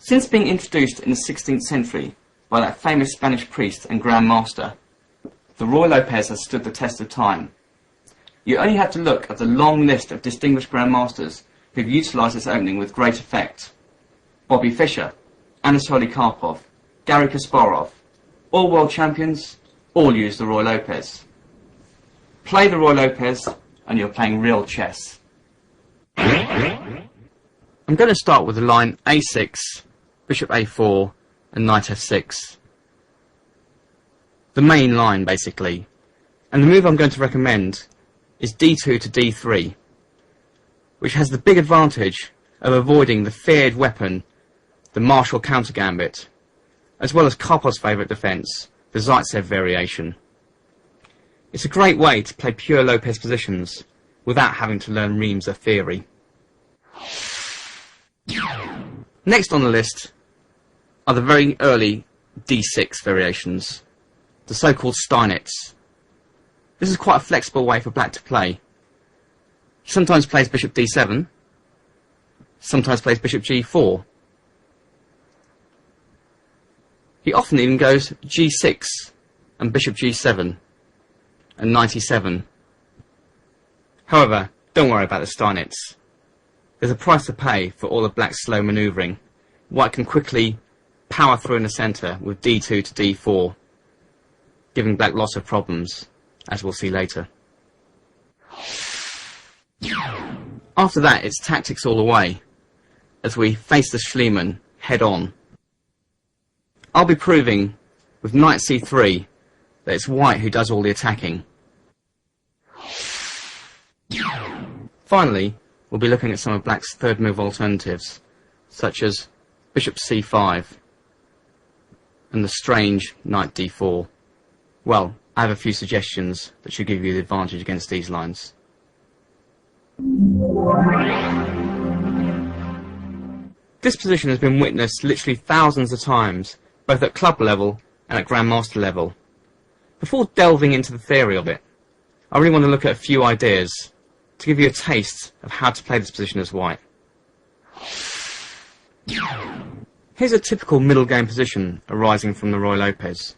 Since being introduced in the 16th century by that famous Spanish priest and Grand Master, the Ruy Lopez has stood the test of time. You only have to look at the long list of distinguished Grand Masters who've utilised this opening with great effect. Bobby Fischer, Anatoly Karpov, Garry Kasparov, all world champions, all use the Ruy Lopez. Play the Ruy Lopez and you're playing real chess. I'm going to start with the line a6, bishop a4 and knight f6. The main line basically. And the move I'm going to recommend is d2 to d3, which has the big advantage of avoiding the feared weapon, the Marshall counter gambit, as well as Karpov's favourite defence, the Zaitsev variation. It's a great way to play pure Lopez positions without having to learn reams of theory. Next on the list are the very early d6 variations, the so-called Steinitz. This is quite a flexible way for black to play. He sometimes plays bishop d7, sometimes plays bishop g4. He often even goes g6 and bishop g7 and knight e7. However, don't worry about the Steinitz. There's a price to pay for all of black's slow manoeuvring. White can quickly power through in the centre with d2 to d4, giving black lots of problems, as we'll see later. After that, it's tactics all the way, as we face the Schliemann head on. I'll be proving, with knight c3, that it's white who does all the attacking. Finally, we'll be looking at some of black's third move alternatives, such as bishop c5 and the strange knight d4. Well, I have a few suggestions that should give you the advantage against these lines. This position has been witnessed literally thousands of times, both at club level and at Grandmaster level. Before delving into the theory of it, I really want to look at a few ideas to give you a taste of how to play this position as white. Here's a typical middle game position arising from the Ruy Lopez.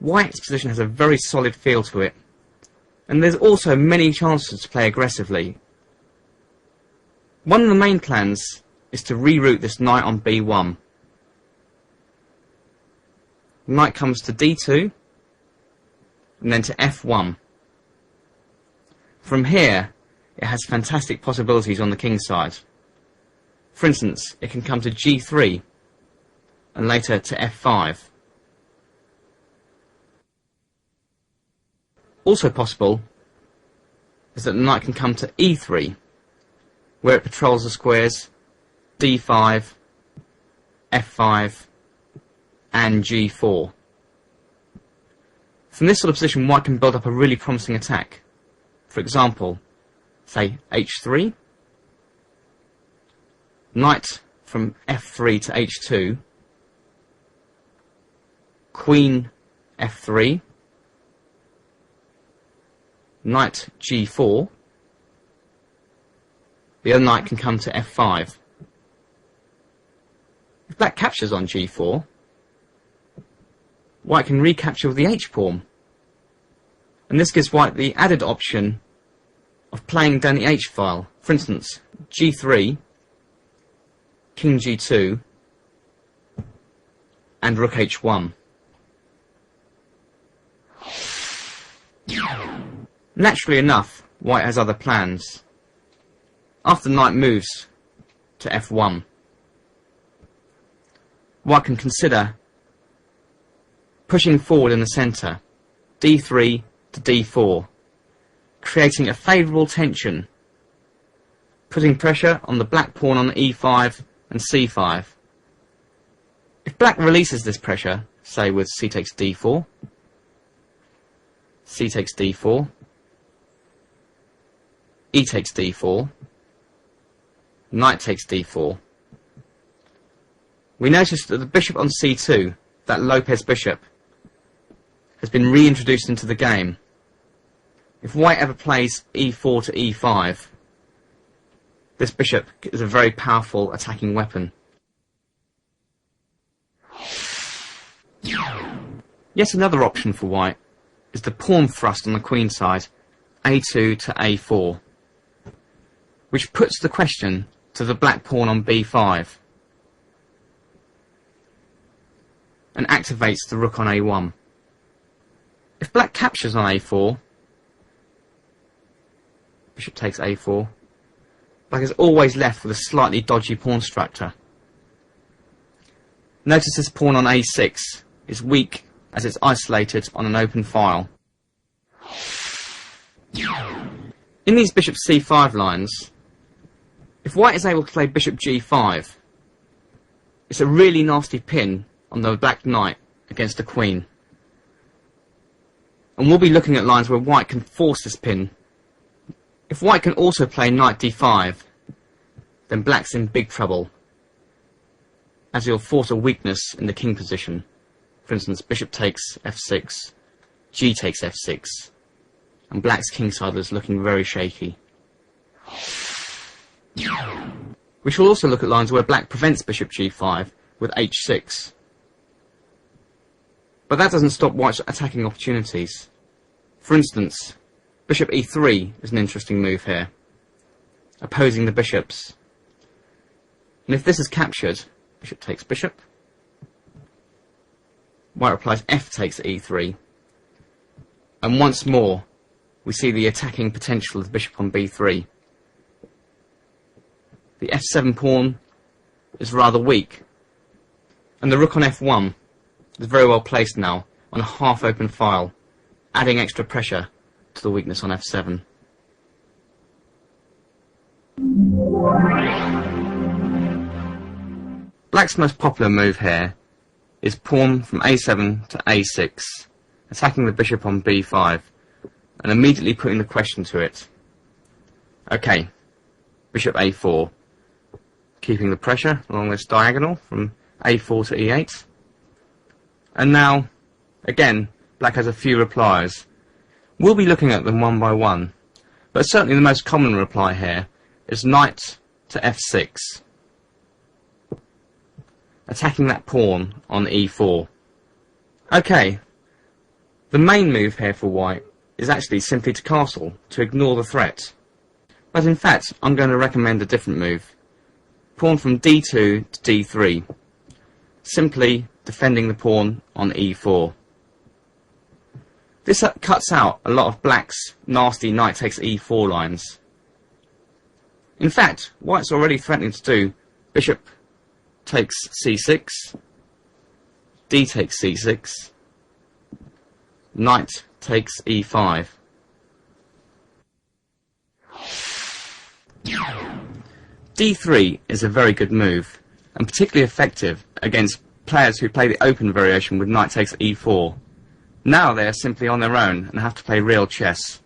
White's position has a very solid feel to it, and there's also many chances to play aggressively. One of the main plans is to reroute this knight on b1. Knight comes to d2, and then to f1. From here, it has fantastic possibilities on the king side. For instance, it can come to g3, and later to f5. Also possible is that the knight can come to e3, where it patrols the squares d5, f5, and g4. From this sort of position, white can build up a really promising attack. For example, say h3, knight from f3 to h2, queen f3, knight g4, the other knight can come to f5. If black captures on g4, white can recapture with the h-pawn, and this gives white the added option of playing down the h-file. For instance, g3, king g2, and rook h1. Naturally enough, white has other plans. After knight moves to f1, white can consider pushing forward in the centre, d3 to d4, creating a favourable tension, putting pressure on the black pawn on e5 and c5. If black releases this pressure, say with c takes d4, c takes d4, e takes d4, knight takes d4, we notice that the bishop on c2, that Lopez bishop, has been reintroduced into the game. If white ever plays e4 to e5, this bishop is a very powerful attacking weapon. Yet another option for white is the pawn thrust on the queen side, a2 to a4, which puts the question to the black pawn on b5 and activates the rook on a1. If black captures on a4, bishop takes a4, black is always left with a slightly dodgy pawn structure. Notice this pawn on a6 is weak as it's isolated on an open file. In these bishop c5 lines, if white is able to play bishop g5, it's a really nasty pin on the black knight against the queen. And we'll be looking at lines where white can force this pin. If white can also play knight d5, then black's in big trouble, as he'll force a weakness in the king position. For instance, bishop takes f6, g takes f6, and black's kingside is looking very shaky. We shall also look at lines where black prevents bishop g5 with h6. But that doesn't stop white's attacking opportunities. For instance, bishop e3 is an interesting move here, opposing the bishops. And if this is captured, bishop takes bishop, white replies f takes e3, and once more we see the attacking potential of the bishop on b3. The f7 pawn is rather weak, and the rook on f1 is very well placed now on a half-open file, adding extra pressure to the weakness on f7. Black's most popular move here is pawn from a7 to a6, attacking the bishop on b5 and immediately putting the question to it. Okay, bishop a4, keeping the pressure along this diagonal from a4 to e8. And now, again, black has a few replies. We'll be looking at them one by one, but certainly the most common reply here is knight to f6, attacking that pawn on e4. Okay, the main move here for white is actually simply to castle, to ignore the threat. But in fact, I'm going to recommend a different move. Pawn from d2 to d3, simply defending the pawn on e4. This cuts out a lot of black's nasty knight takes e4 lines. In fact, white's already threatening to do bishop takes c6, d takes c6, knight takes e5. d3 is a very good move, and particularly effective against players who play the open variation with knight takes e4. Now they are simply on their own and have to play real chess.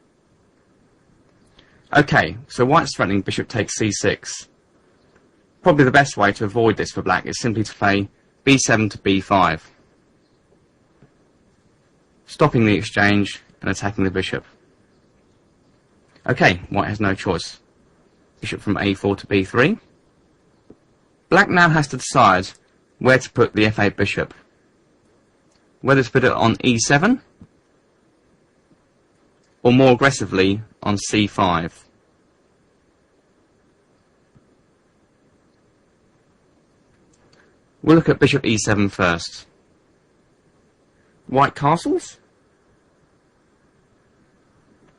Okay, so white's threatening bishop takes c6. Probably the best way to avoid this for black is simply to play b7 to b5, stopping the exchange and attacking the bishop. Okay, white has no choice. Bishop from a4 to b3. Black now has to decide where to put the f8 bishop. Whether to put it on e7 or more aggressively on c5. We'll look at bishop e7 first. White castles,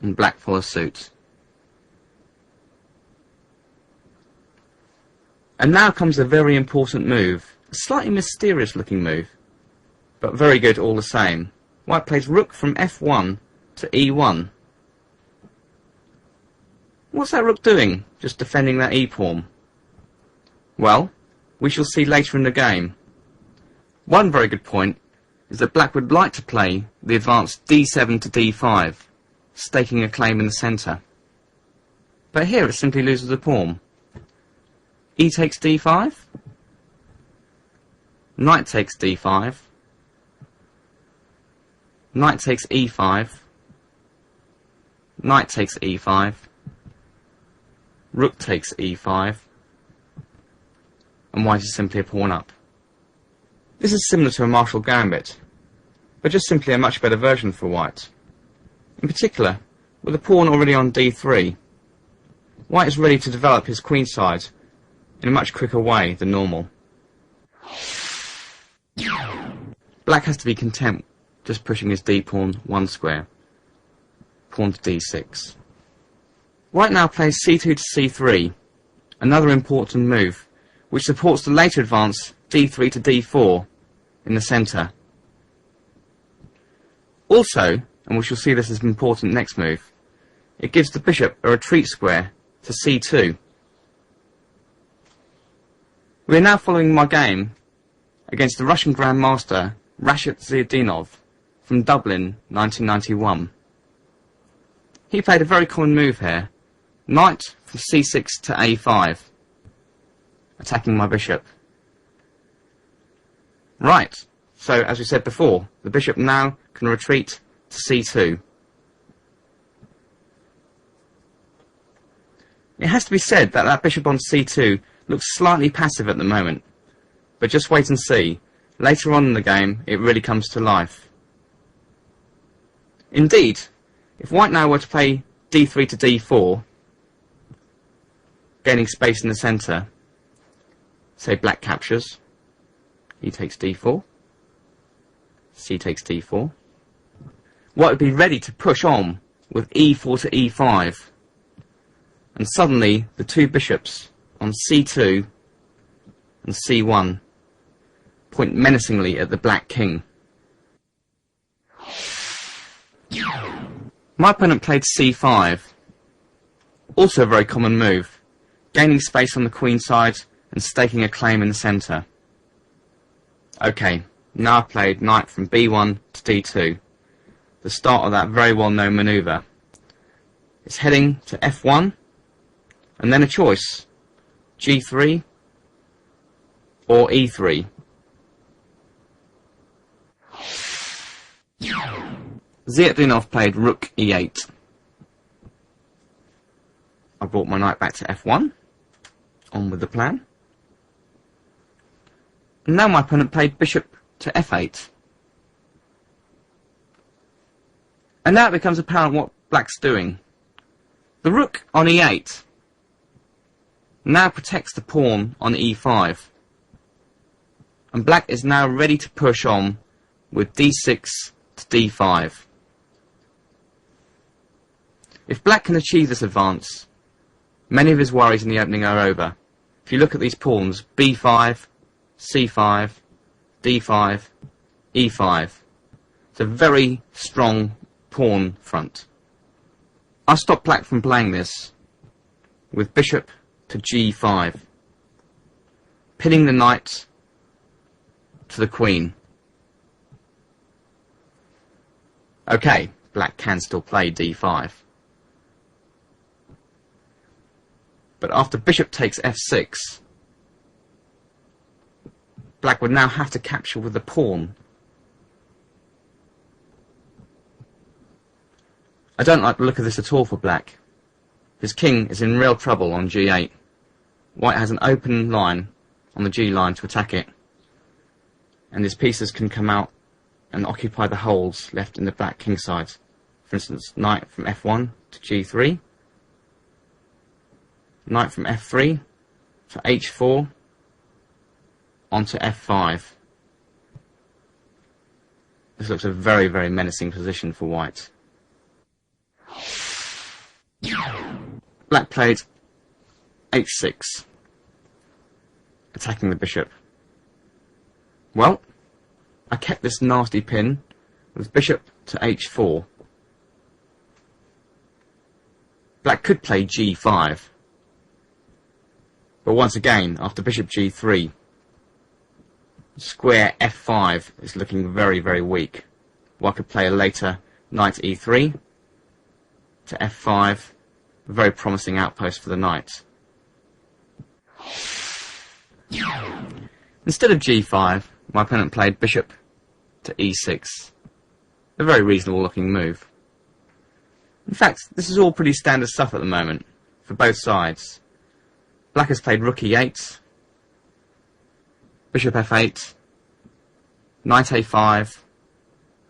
and black follows suit. And now comes a very important move, a slightly mysterious looking move, but very good all the same. White plays rook from f1 to e1. What's that rook doing, just defending that e-pawn? Well, we shall see later in the game. One very good point is that black would like to play the advanced d7 to d5, staking a claim in the centre. But here it simply loses a pawn. E takes d5, knight takes d5, knight takes e5, knight takes e5, rook takes e5, and white is simply a pawn up. This is similar to a martial gambit, but just simply a much better version for white. In particular, with the pawn already on d3, white is ready to develop his queenside in a much quicker way than normal. Black has to be content just pushing his d-pawn one square, pawn to d6. White now plays c2 to c3, another important move, which supports the later advance d3 to d4 in the centre. Also, and we shall see this as an important next move, it gives the bishop a retreat square to c2. We are now following my game against the Russian Grandmaster Rashid Ziadinov from Dublin, 1991. He played a very common move here, knight from c6 to a5, attacking my bishop. Right, so as we said before, the bishop now can retreat to c2. It has to be said that that bishop on c2 looks slightly passive at the moment, but just wait and see. Later on in the game, it really comes to life. Indeed, if white now were to play d3 to d4, gaining space in the centre, say black captures, he takes d4, c takes d4, white would be ready to push on with e4 to e5, and suddenly the two bishops on c2 and c1 point menacingly at the black king. My opponent played c5, also a very common move, gaining space on the queen side and staking a claim in the centre. Okay, now I've played knight from b1 to d2, the start of that very well known manoeuvre. It's heading to f1, and then a choice, g3 or e3. Ziadinov played rook e8. I brought my knight back to f1, on with the plan. And now my opponent played bishop to f8. And now it becomes apparent what black's doing. The rook on e8 now protects the pawn on e5. And black is now ready to push on with d6 to d5. If black can achieve this advance, many of his worries in the opening are over. If you look at these pawns, b5, c5, d5, e5. It's a very strong pawn front. I'll stop black from playing this with bishop to g5, pinning the knight to the queen. Okay, black can still play d5. But after bishop takes f6, black would now have to capture with the pawn. I don't like the look of this at all for black. His king is in real trouble on g8. White has an open line on the g line to attack it, and his pieces can come out and occupy the holes left in the black king side. For instance, knight from f1 to g3, knight from f3 to h4 onto f5. This looks a very, very menacing position for white. Black played h6, attacking the bishop. Well, I kept this nasty pin with bishop to h4. Black could play g5, but once again, after bishop g3, square f5 is looking very, very weak. White could play a later knight e3 to f5, a very promising outpost for the knight. Instead of g5, my opponent played bishop to e6, a very reasonable looking move. In fact, this is all pretty standard stuff at the moment, for both sides. Black has played rook e8, bishop f8, knight a5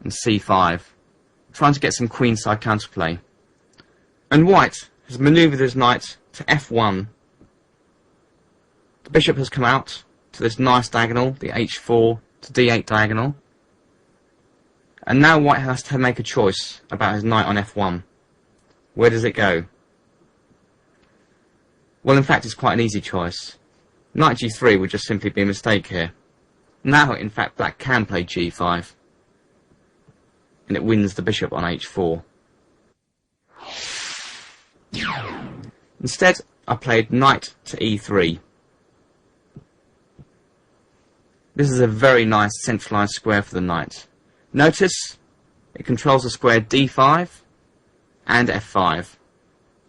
and c5, trying to get some queenside counterplay. And white has manoeuvred his knight to f1. The bishop has come out to this nice diagonal, the h4 to d8 diagonal. And now white has to make a choice about his knight on f1. Where does it go? Well, in fact, it's quite an easy choice. Knight g3 would just simply be a mistake here. Now, in fact, black can play g5. And it wins the bishop on h4. Instead, I played knight to e3. This is a very nice centralised square for the knight. Notice it controls the square d5 and f5.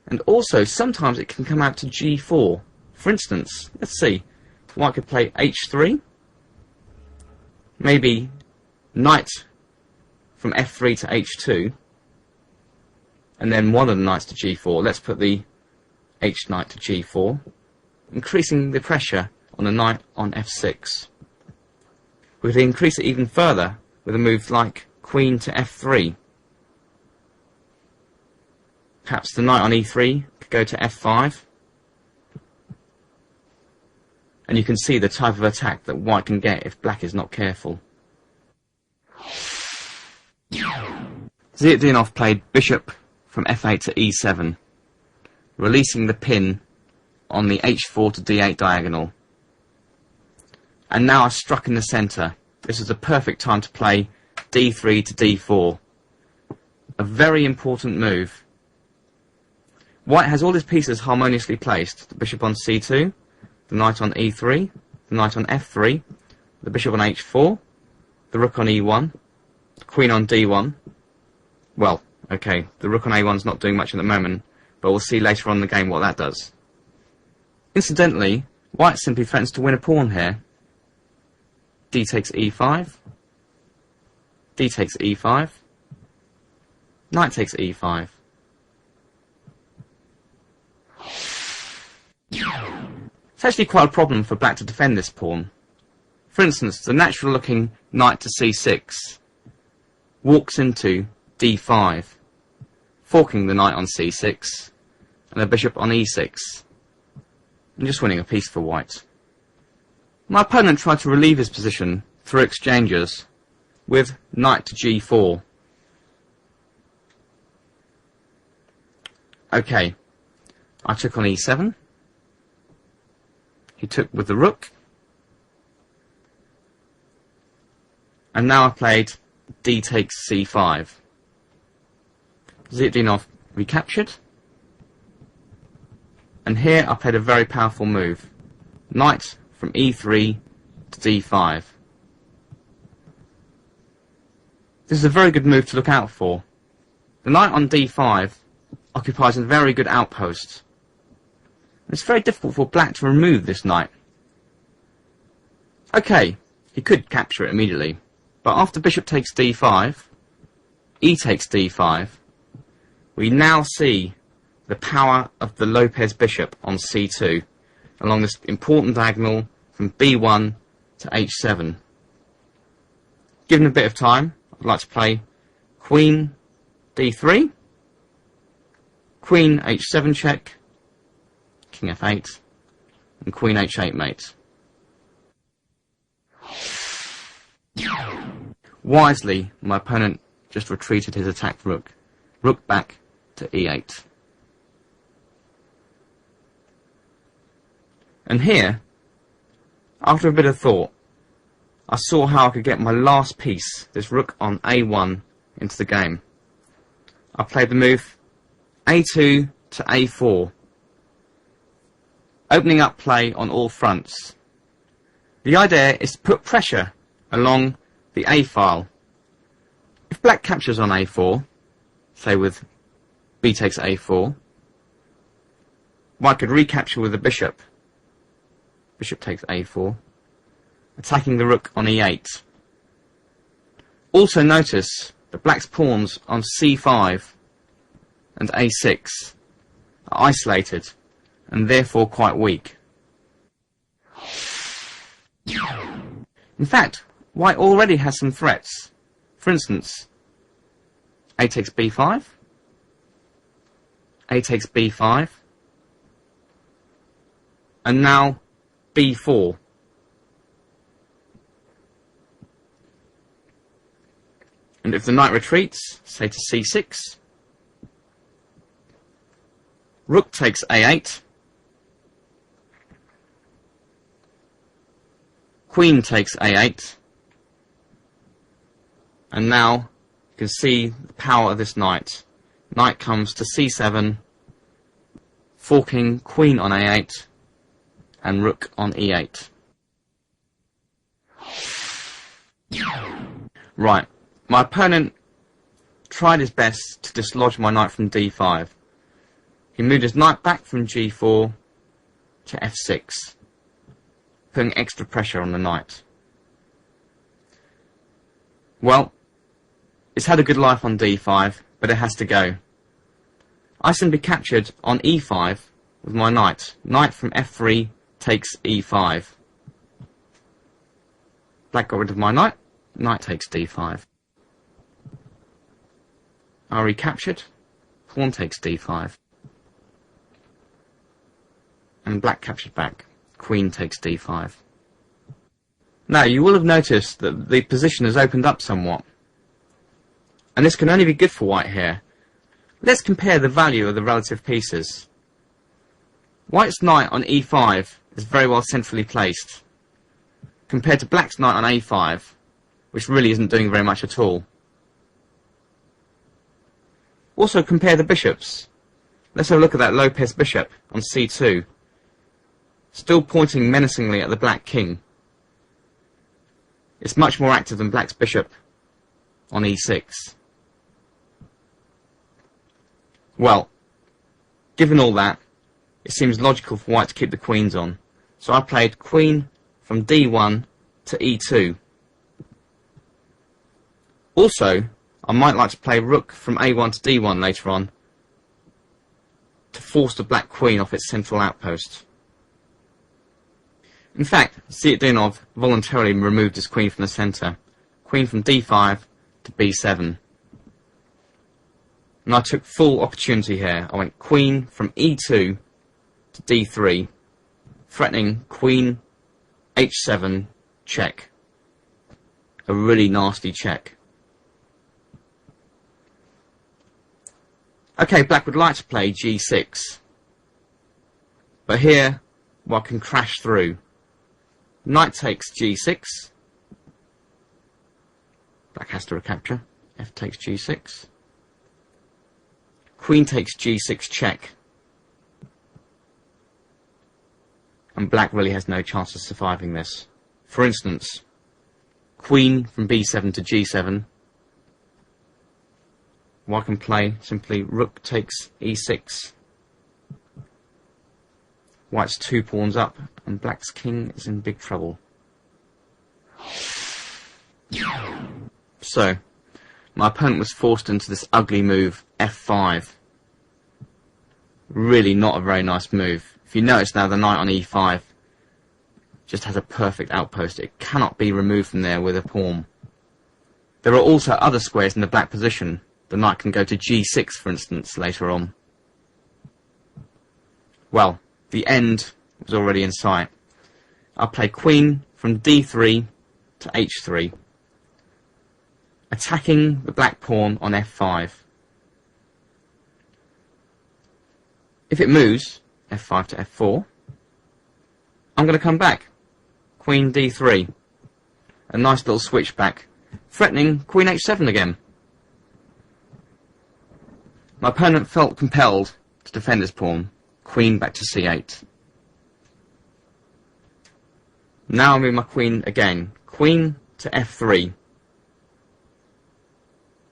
And also, sometimes it can come out to g4. For instance, let's see, white could play h3, maybe knight from f3 to h2, and then one of the knights to g4. Let's put the h knight to g4, increasing the pressure on the knight on f6. We could increase it even further with a move like queen to f3. Perhaps the knight on e3 could go to f5. And you can see the type of attack that white can get if black is not careful. Zietdinov played bishop from f8 to e7, releasing the pin on the h4 to d8 diagonal. And now I struck in the centre. This is the perfect time to play d3 to d4. A very important move. White has all his pieces harmoniously placed. The bishop on c2, the knight on e3, the knight on f3, the bishop on h4, the rook on e1, the queen on d1. Well, okay, the rook on a1 is not doing much at the moment, but we'll see later on in the game what that does. Incidentally, white simply threatens to win a pawn here. D takes e5, d takes e5, knight takes e5. It's actually quite a problem for black to defend this pawn. For instance, the natural looking knight to c6 walks into d5, forking the knight on c6 and the bishop on e6, and just winning a piece for white. My opponent tried to relieve his position through exchanges with knight to g4. Okay, I took on e7. He took with the rook. And now I played d takes c5. Zietdinov recaptured. And here I played a very powerful move. Knight from e3 to d5. This is a very good move to look out for. The knight on d5 occupies a very good outpost. It's very difficult for black to remove this knight. Okay, he could capture it immediately, but after bishop takes d5, e takes d5, we now see the power of the Lopez bishop on c2 along this important diagonal from b1 to h7. Given a bit of time, I'd like to play queen d3, queen h7 check, king f8, and queen h8 mate. Wisely, my opponent just retreated his attacked rook. Rook back to e8. And here, after a bit of thought, I saw how I could get my last piece, this rook on a1, into the game. I played the move a2 to a4, opening up play on all fronts. The idea is to put pressure along the a file. If black captures on a4, say with b takes a4, white could recapture with the bishop. Bishop takes a4, attacking the rook on e8. Also notice that black's pawns on c5 and a6 are isolated and therefore quite weak. In fact, White already has some threats. For instance, A takes B5, A takes B5, and now B4. And if the knight retreats, say to C6, Rook takes A8, Queen takes A8, and now you can see the power of this knight. Knight comes to C7, forking Queen on A8, and Rook on E8. Right, my opponent tried his best to dislodge my knight from D5. He moved his knight back from G4 to F6, putting extra pressure on the knight. Well, it's had a good life on D5, but it has to go. I simply captured on E5 with my knight. Knight from F3 takes E5. Black got rid of my knight. Knight takes D5. I recaptured. Pawn takes D5. And black captured back. Queen takes D5. Now, you will have noticed that the position has opened up somewhat. And this can only be good for white here. Let's compare the value of the relative pieces. White's knight on E5 is very well centrally placed, compared to black's knight on A5, which really isn't doing very much at all. Also compare the bishops. Let's have a look at that Lopez bishop on C2. Still pointing menacingly at the black king. It's much more active than black's bishop on E6. Well, given all that, it seems logical for white to keep the queens on. So I played queen from D1 to E2. Also, I might like to play rook from A1 to D1 later on to force the black queen off its central outpost. In fact, Zietdinov voluntarily removed his queen from the centre. Queen from D5 to B7. And I took full opportunity here. I went queen from E2 to D3, threatening queen H7 check. A really nasty check. Okay, black would like to play G6. But here, well, I can crash through. Knight takes G6. Black has to recapture. F takes G6. Queen takes G6 check. And black really has no chance of surviving this. For instance, queen from B7 to G7. Well, I can play simply rook takes E6. White's 2 pawns up, and black's king is in big trouble. So, my opponent was forced into this ugly move, F5. Really not a very nice move. If you notice now, the knight on E5 just has a perfect outpost. It cannot be removed from there with a pawn. There are also other squares in the black position. The knight can go to G6, for instance, later on. Well, the end was already in sight. I'll play queen from D3 to H3, attacking the black pawn on F5. If it moves, F5 to F4, I'm going to come back. Queen D3. A nice little switchback, threatening Queen H7 again. My opponent felt compelled to defend his pawn. Queen back to C8. Now I move my queen again. Queen to F3.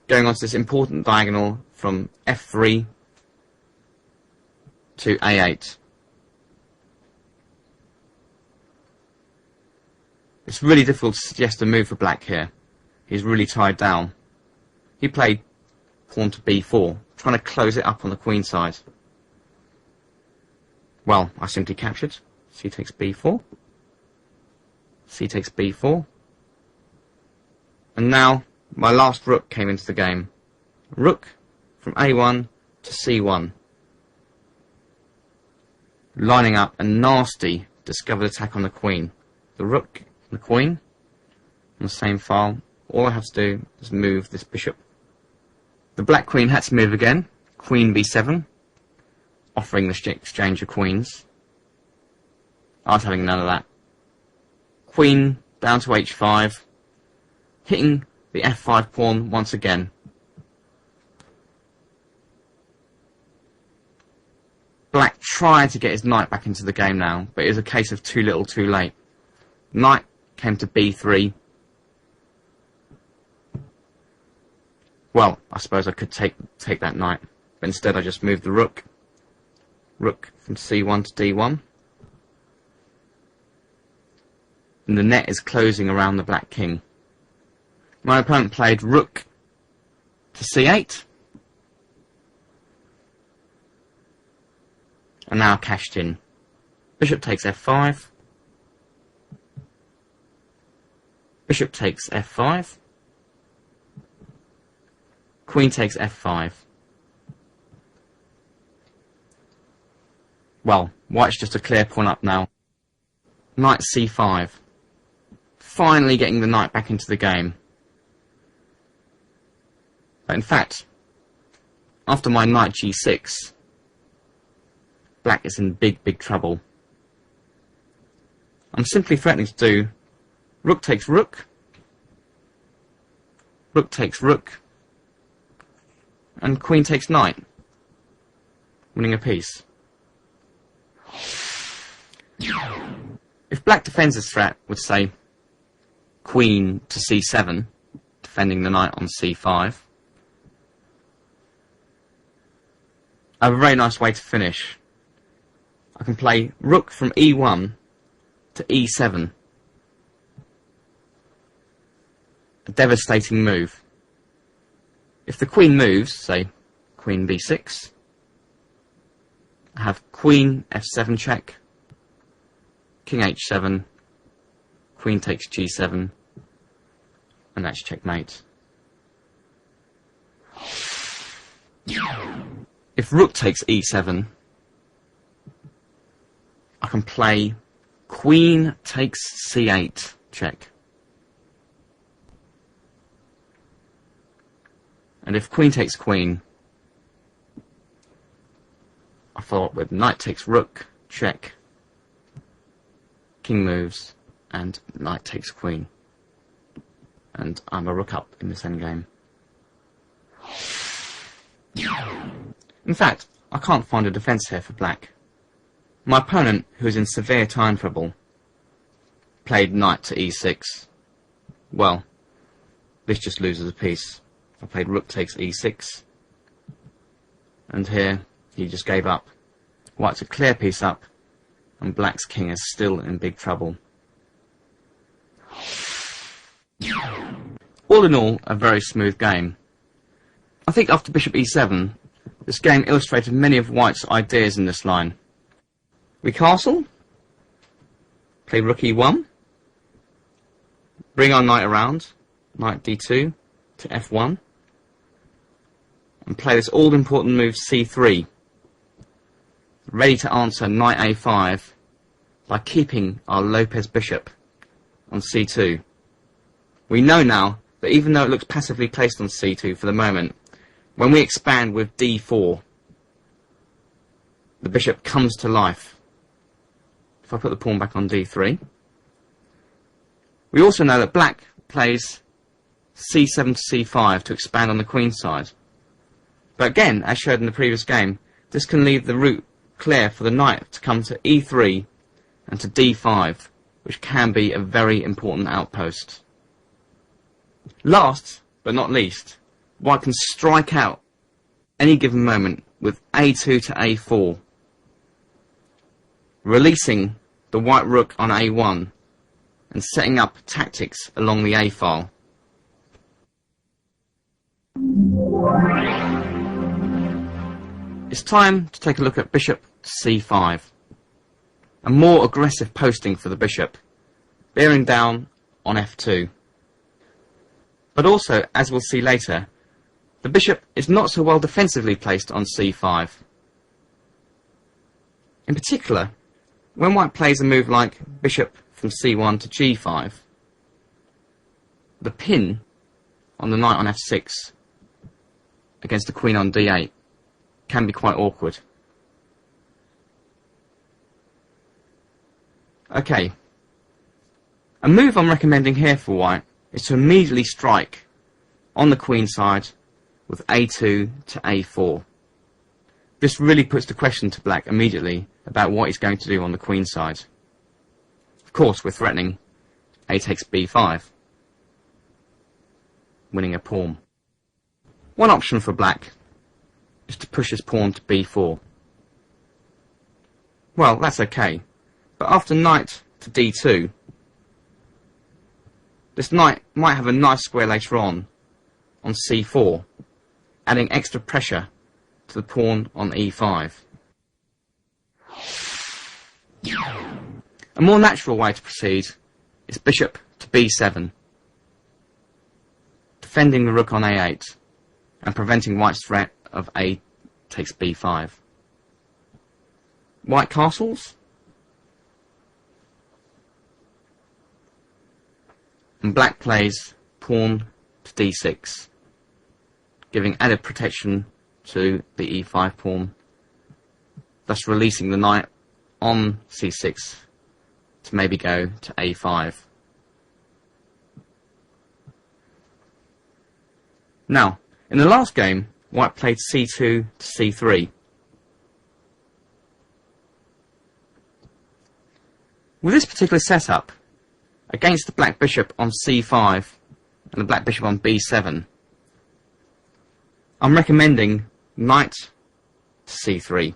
Going on to this important diagonal from F3 to A8. It's really difficult to suggest a move for black here. He's really tied down. He played pawn to B4, trying to close it up on the queen side. Well, I simply captured. C takes B4. C takes B4. And now my last rook came into the game. Rook from A1 to C1. Lining up a nasty discovered attack on the queen. The rook and the queen on the same file. All I have to do is move this bishop. The black queen had to move again. Queen B7, offering the exchange of queens. I was having none of that. Queen down to H5, hitting the F5 pawn once again. Black tried to get his knight back into the game now, but it was a case of too little too late. Knight came to B3. Well, I suppose I could take that knight, but instead I just moved the rook. Rook from C1 to D1. And the net is closing around the black king. My opponent played rook to C8. And now cashed in. Bishop takes F5. Bishop takes F5. Queen takes F5. Well, white's just a clear pawn up now. Knight C5. Finally getting the knight back into the game. But in fact, after my knight G6, black is in big trouble. I'm simply threatening to do rook takes rook, rook takes rook, and queen takes knight, winning a piece. If black defends this threat, would say queen to C7, defending the knight on C5. I have a very nice way to finish. I can play rook from E1 to E7. A devastating move. If the queen moves, say queen B6, I have queen F7 check, king H7, queen takes G7, and that's checkmate. If rook takes E7, I can play queen takes C8 check. And if queen takes queen, I follow up with knight takes rook check, king moves, and knight takes queen. And I'm a rook up in this endgame. In fact, I can't find a defence here for black. My opponent, who is in severe time trouble, played knight to E6. Well, this just loses a piece. I played rook takes E6. And here, he just gave up. White's a clear piece up, and black's king is still in big trouble. All in all, a very smooth game. I think after bishop E7, this game illustrated many of white's ideas in this line. We castle, play rook E1, bring our knight around, knight D2 to F1, and play this all-important move C3, ready to answer knight A5 by keeping our Lopez bishop on C2. We know now that even though it looks passively placed on C2 for the moment, when we expand with D4, the bishop comes to life. If I put the pawn back on D3. We also know that black plays C7 to C5 to expand on the queen side. But again, as showed in the previous game, this can leave the route clear for the knight to come to E3 and to D5, which can be a very important outpost. Last, but not least, white can strike out any given moment with A2 to A4, releasing the white rook on A1 and setting up tactics along the A file. It's time to take a look at bishop to C5. A more aggressive posting for the bishop, bearing down on F2. But also, as we'll see later, the bishop is not so well defensively placed on c5. In particular, when white plays a move like bishop from c1 to g5, the pin on the knight on f6 against the queen on d8 can be quite awkward. Okay, a move I'm recommending here for white is to immediately strike on the queen side with a2 to a4. This really puts the question to black immediately about what he's going to do on the queen side. Of course, we're threatening a takes b5, winning a pawn. One option for black is to push his pawn to b4. Well, that's okay, but after knight to d2, this knight might have a nice square later on c4, adding extra pressure to the pawn on e5. A more natural way to proceed is bishop to b7, defending the rook on a8 and preventing white's threat of a takes b5. White castles, and black plays pawn to d6, giving added protection to the e5 pawn, thus releasing the knight on c6 to maybe go to a5. Now, in the last game, white played c2 to c3. With this particular setup, against the black bishop on c5 and the black bishop on b7, I'm recommending knight to c3.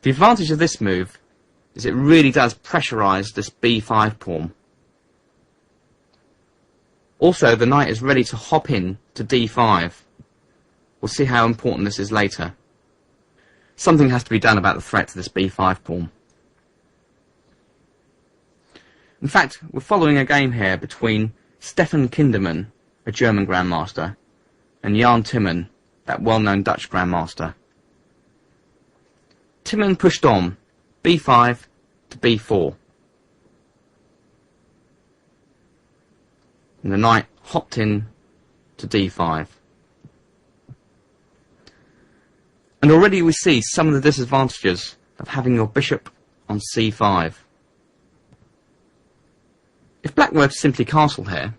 The advantage of this move is it really does pressurise this b5 pawn. Also, the knight is ready to hop in to d5. We'll see how important this is later. Something has to be done about the threat to this b5 pawn. In fact, we're following a game here between Stefan Kinderman, a German grandmaster, and Jan Timman, that well-known Dutch grandmaster. Timman pushed on b5 to b4, and the knight hopped in to d5. And already we see some of the disadvantages of having your bishop on c5. If black were to simply castle here,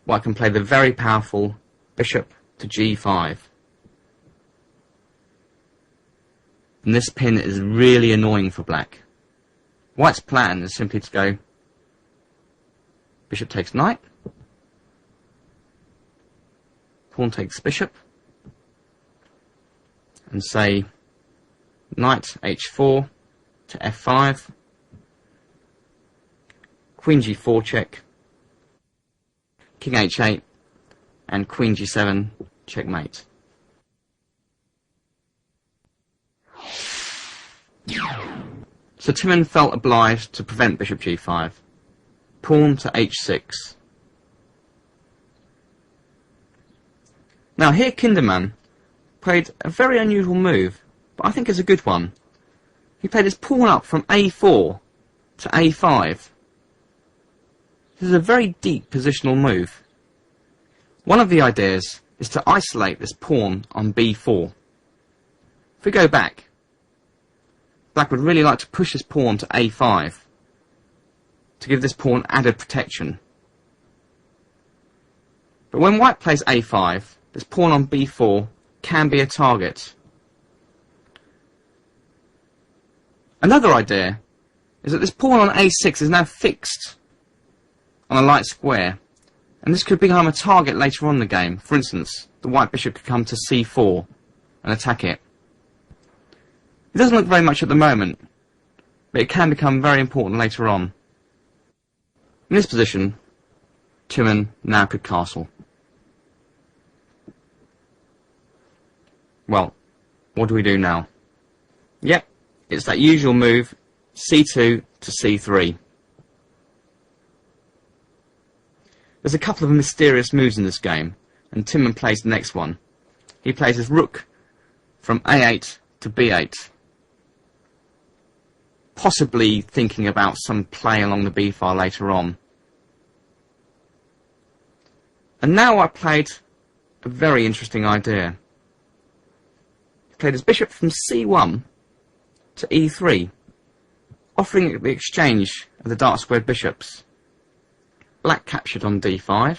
white can play the very powerful bishop to g5. And this pin is really annoying for black. White's plan is simply to go bishop takes knight, pawn takes bishop, and say knight h4 to f5, queen g4 check, king h8, and queen g7 checkmate. So Timman felt obliged to prevent bishop g5. Pawn to h6. Now here Kinderman played a very unusual move, but I think it's a good one. He played his pawn up from a4 to a5. This is a very deep positional move. One of the ideas is to isolate this pawn on b4. If we go back, black would really like to push his pawn to a5 to give this pawn added protection. But when white plays a5, this pawn on b4 can be a target. Another idea is that this pawn on a6 is now fixed on a light square, and this could become a target later on in the game. For instance, the white bishop could come to c4 and attack it. It doesn't look very much at the moment, but it can become very important later on. In this position, Timman now could castle. Well, what do we do now? Yep, it's that usual move, c2 to c3. There's a couple of mysterious moves in this game, and Timon plays the next one. He plays his rook from a8 to b8, possibly thinking about some play along the b file later on. And now I played a very interesting idea. He played his bishop from c1 to e3, offering the exchange of the dark squared bishops. Black captured on d5,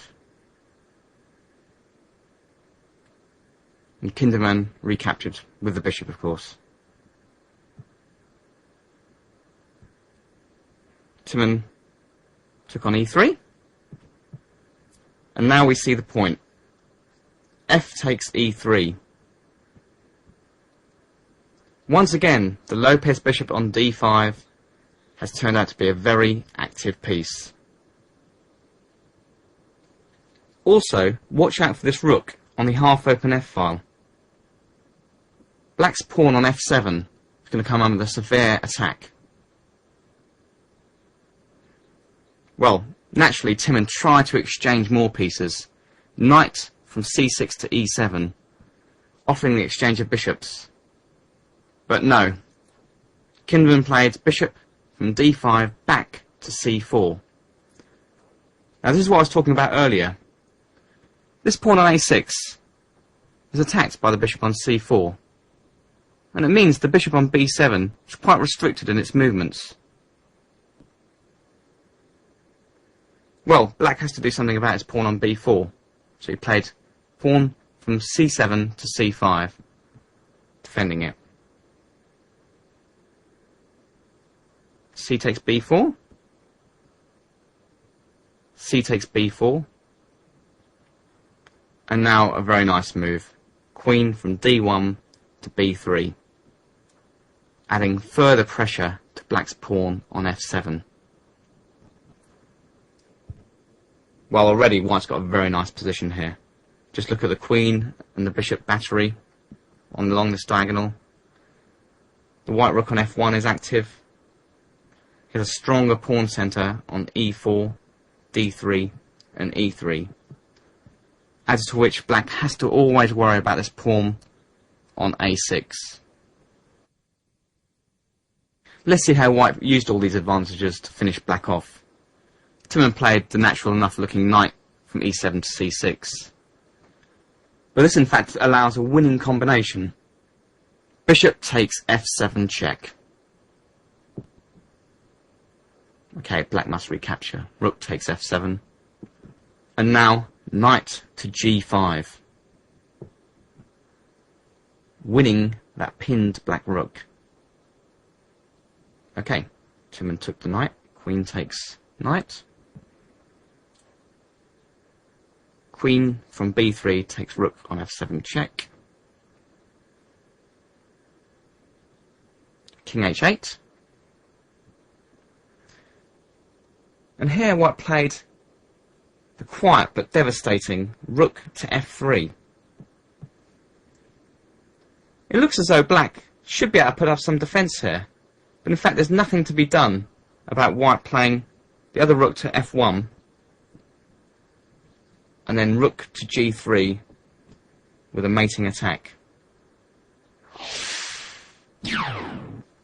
and Kinderman recaptured with the bishop, of course. Timon took on e3, and now we see the point. F takes e3. Once again, the Lopez bishop on d5 has turned out to be a very active piece. Also, watch out for this rook on the half-open f-file. Black's pawn on f7 is going to come under severe attack. Well, naturally Timon tried to exchange more pieces. Knight from c6 to e7, offering the exchange of bishops. But no. Kinderman played bishop from d5 back to c4. Now this is what I was talking about earlier. This pawn on a6 is attacked by the bishop on c4, and it means the bishop on b7 is quite restricted in its movements. Well, black has to do something about his pawn on b4, so he played pawn from c7 to c5, defending it. C takes b4, C takes b4, and now a very nice move, queen from d1 to b3, adding further pressure to black's pawn on f7. Well, already white's got a very nice position here. Just look at the queen and the bishop battery along this diagonal. The white rook on f1 is active. He has a stronger pawn centre on e4, d3 and e3. Added to which black has to always worry about this pawn on a6. Let's see how white used all these advantages to finish black off. Timon played the natural enough looking knight from e7 to c6. But this in fact allows a winning combination. Bishop takes f7 check. Okay, black must recapture. Rook takes f7. And now knight to g5. Winning that pinned black rook. Okay, Timon took the knight. Queen takes knight. Queen from b3 takes rook on f7 check. King h8. And here white played the quiet but devastating rook to f3. It looks as though black should be able to put up some defence here, but in fact there's nothing to be done about white playing the other rook to f1 and then rook to g3 with a mating attack.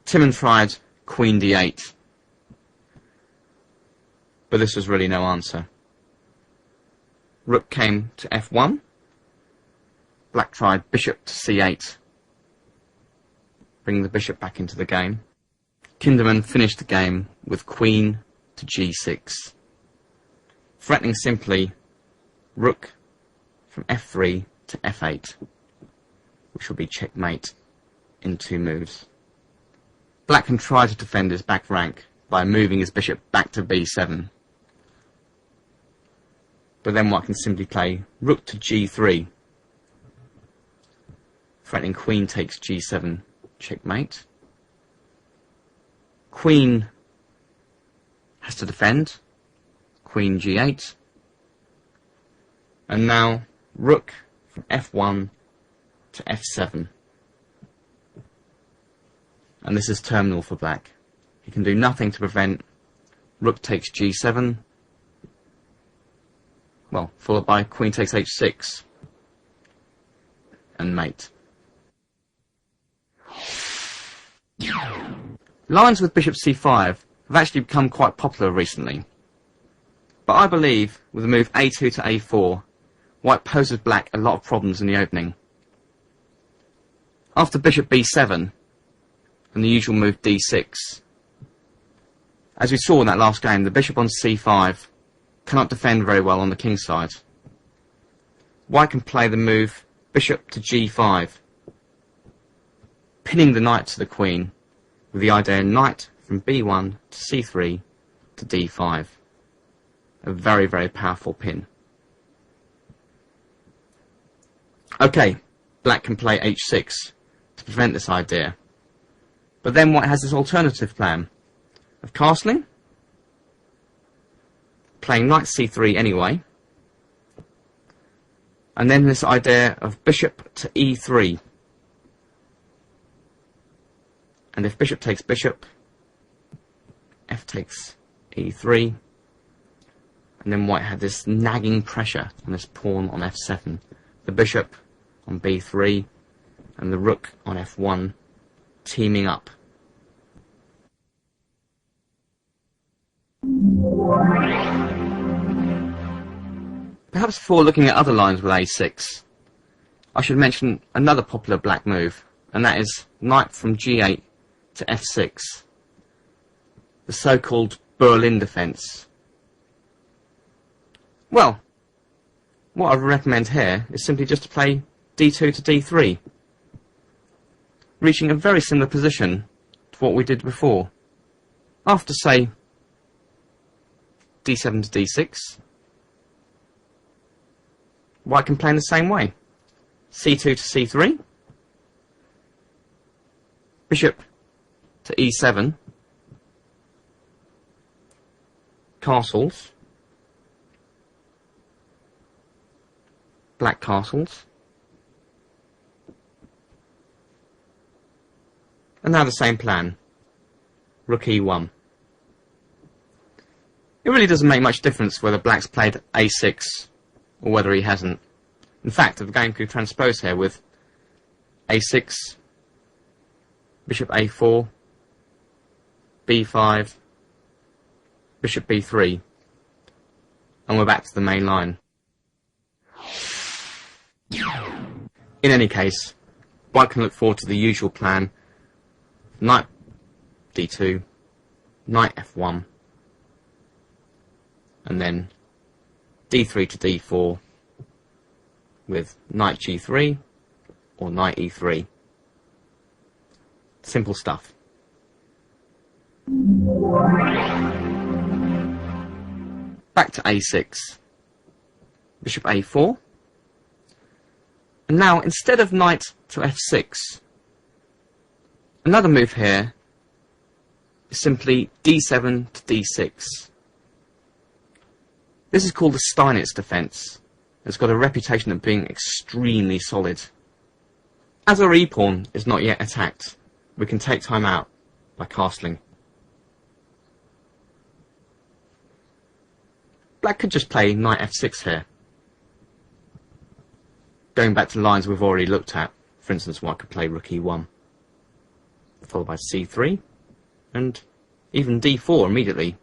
Timon tried queen d8, but this was really no answer. Rook came to f1. Black tried bishop to c8, bringing the bishop back into the game. Kinderman finished the game with queen to g6, threatening simply rook from f3 to f8, which will be checkmate in 2 moves. Black can try to defend his back rank by moving his bishop back to b7, but then white can simply play rook to g3, threatening queen takes g7, checkmate. Queen has to defend, queen g8, and now rook from f1 to f7. And this is terminal for black. He can do nothing to prevent rook takes g7, Well, followed by queen takes h6 and mate. Lines with bishop c5 have actually become quite popular recently, but I believe with the move a2 to a4, white poses black a lot of problems in the opening. After bishop b7 and the usual move d6, as we saw in that last game, the bishop on c5 cannot defend very well on the king side. White can play the move bishop to g5, pinning the knight to the queen, with the idea knight from b1 to c3 to d5. A very, very powerful pin. Okay, black can play h6 to prevent this idea, but then white has this alternative plan of castling, playing knight c3 anyway, and then this idea of bishop to e3. And if bishop takes bishop, f takes e3, and then white had this nagging pressure on this pawn on f7, the bishop on b3, and the rook on f1 teaming up. Perhaps before looking at other lines with a6, I should mention another popular black move, and that is knight from g8 to f6, the so-called Berlin defence. Well, what I would recommend here is simply just to play d2 to d3, reaching a very similar position to what we did before. After, say, d7 to d6, white can play in the same way. c2 to c3, bishop to e7, castles, black castles, and now the same plan, rook e1. It really doesn't make much difference whether black's played a6 or whether he hasn't. In fact, the game could transpose here with a6, bishop a4, b5, bishop b3, and we're back to the main line. In any case, white can look forward to the usual plan, knight d2, knight f1, and then d3 to d4 with knight g3 or knight e3. Simple stuff. Back to a6, bishop a4, and now instead of knight to f6, another move here is simply d7 to d6. This is called the Steinitz defence. It's got a reputation of being extremely solid. As our e-pawn is not yet attacked, we can take time out by castling. Black could just play knight f6 here. Going back to lines we've already looked at, for instance, white could play rook e1, followed by c3, and even d4 immediately.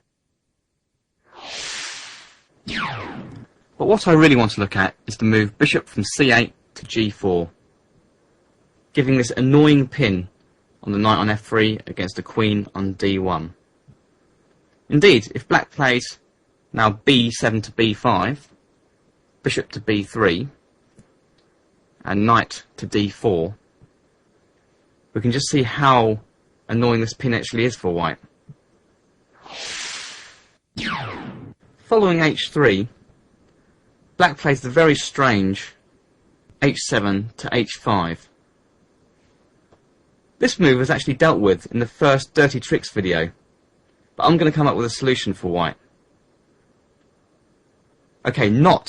But what I really want to look at is the move bishop from c8 to g4, giving this annoying pin on the knight on f3 against the queen on d1. Indeed, if black plays now b7 to b5, bishop to b3, and knight to d4, we can just see how annoying this pin actually is for white. Following h3, black plays the very strange h7 to h5. This move was actually dealt with in the first Dirty Tricks video, but I'm going to come up with a solution for white. Okay, not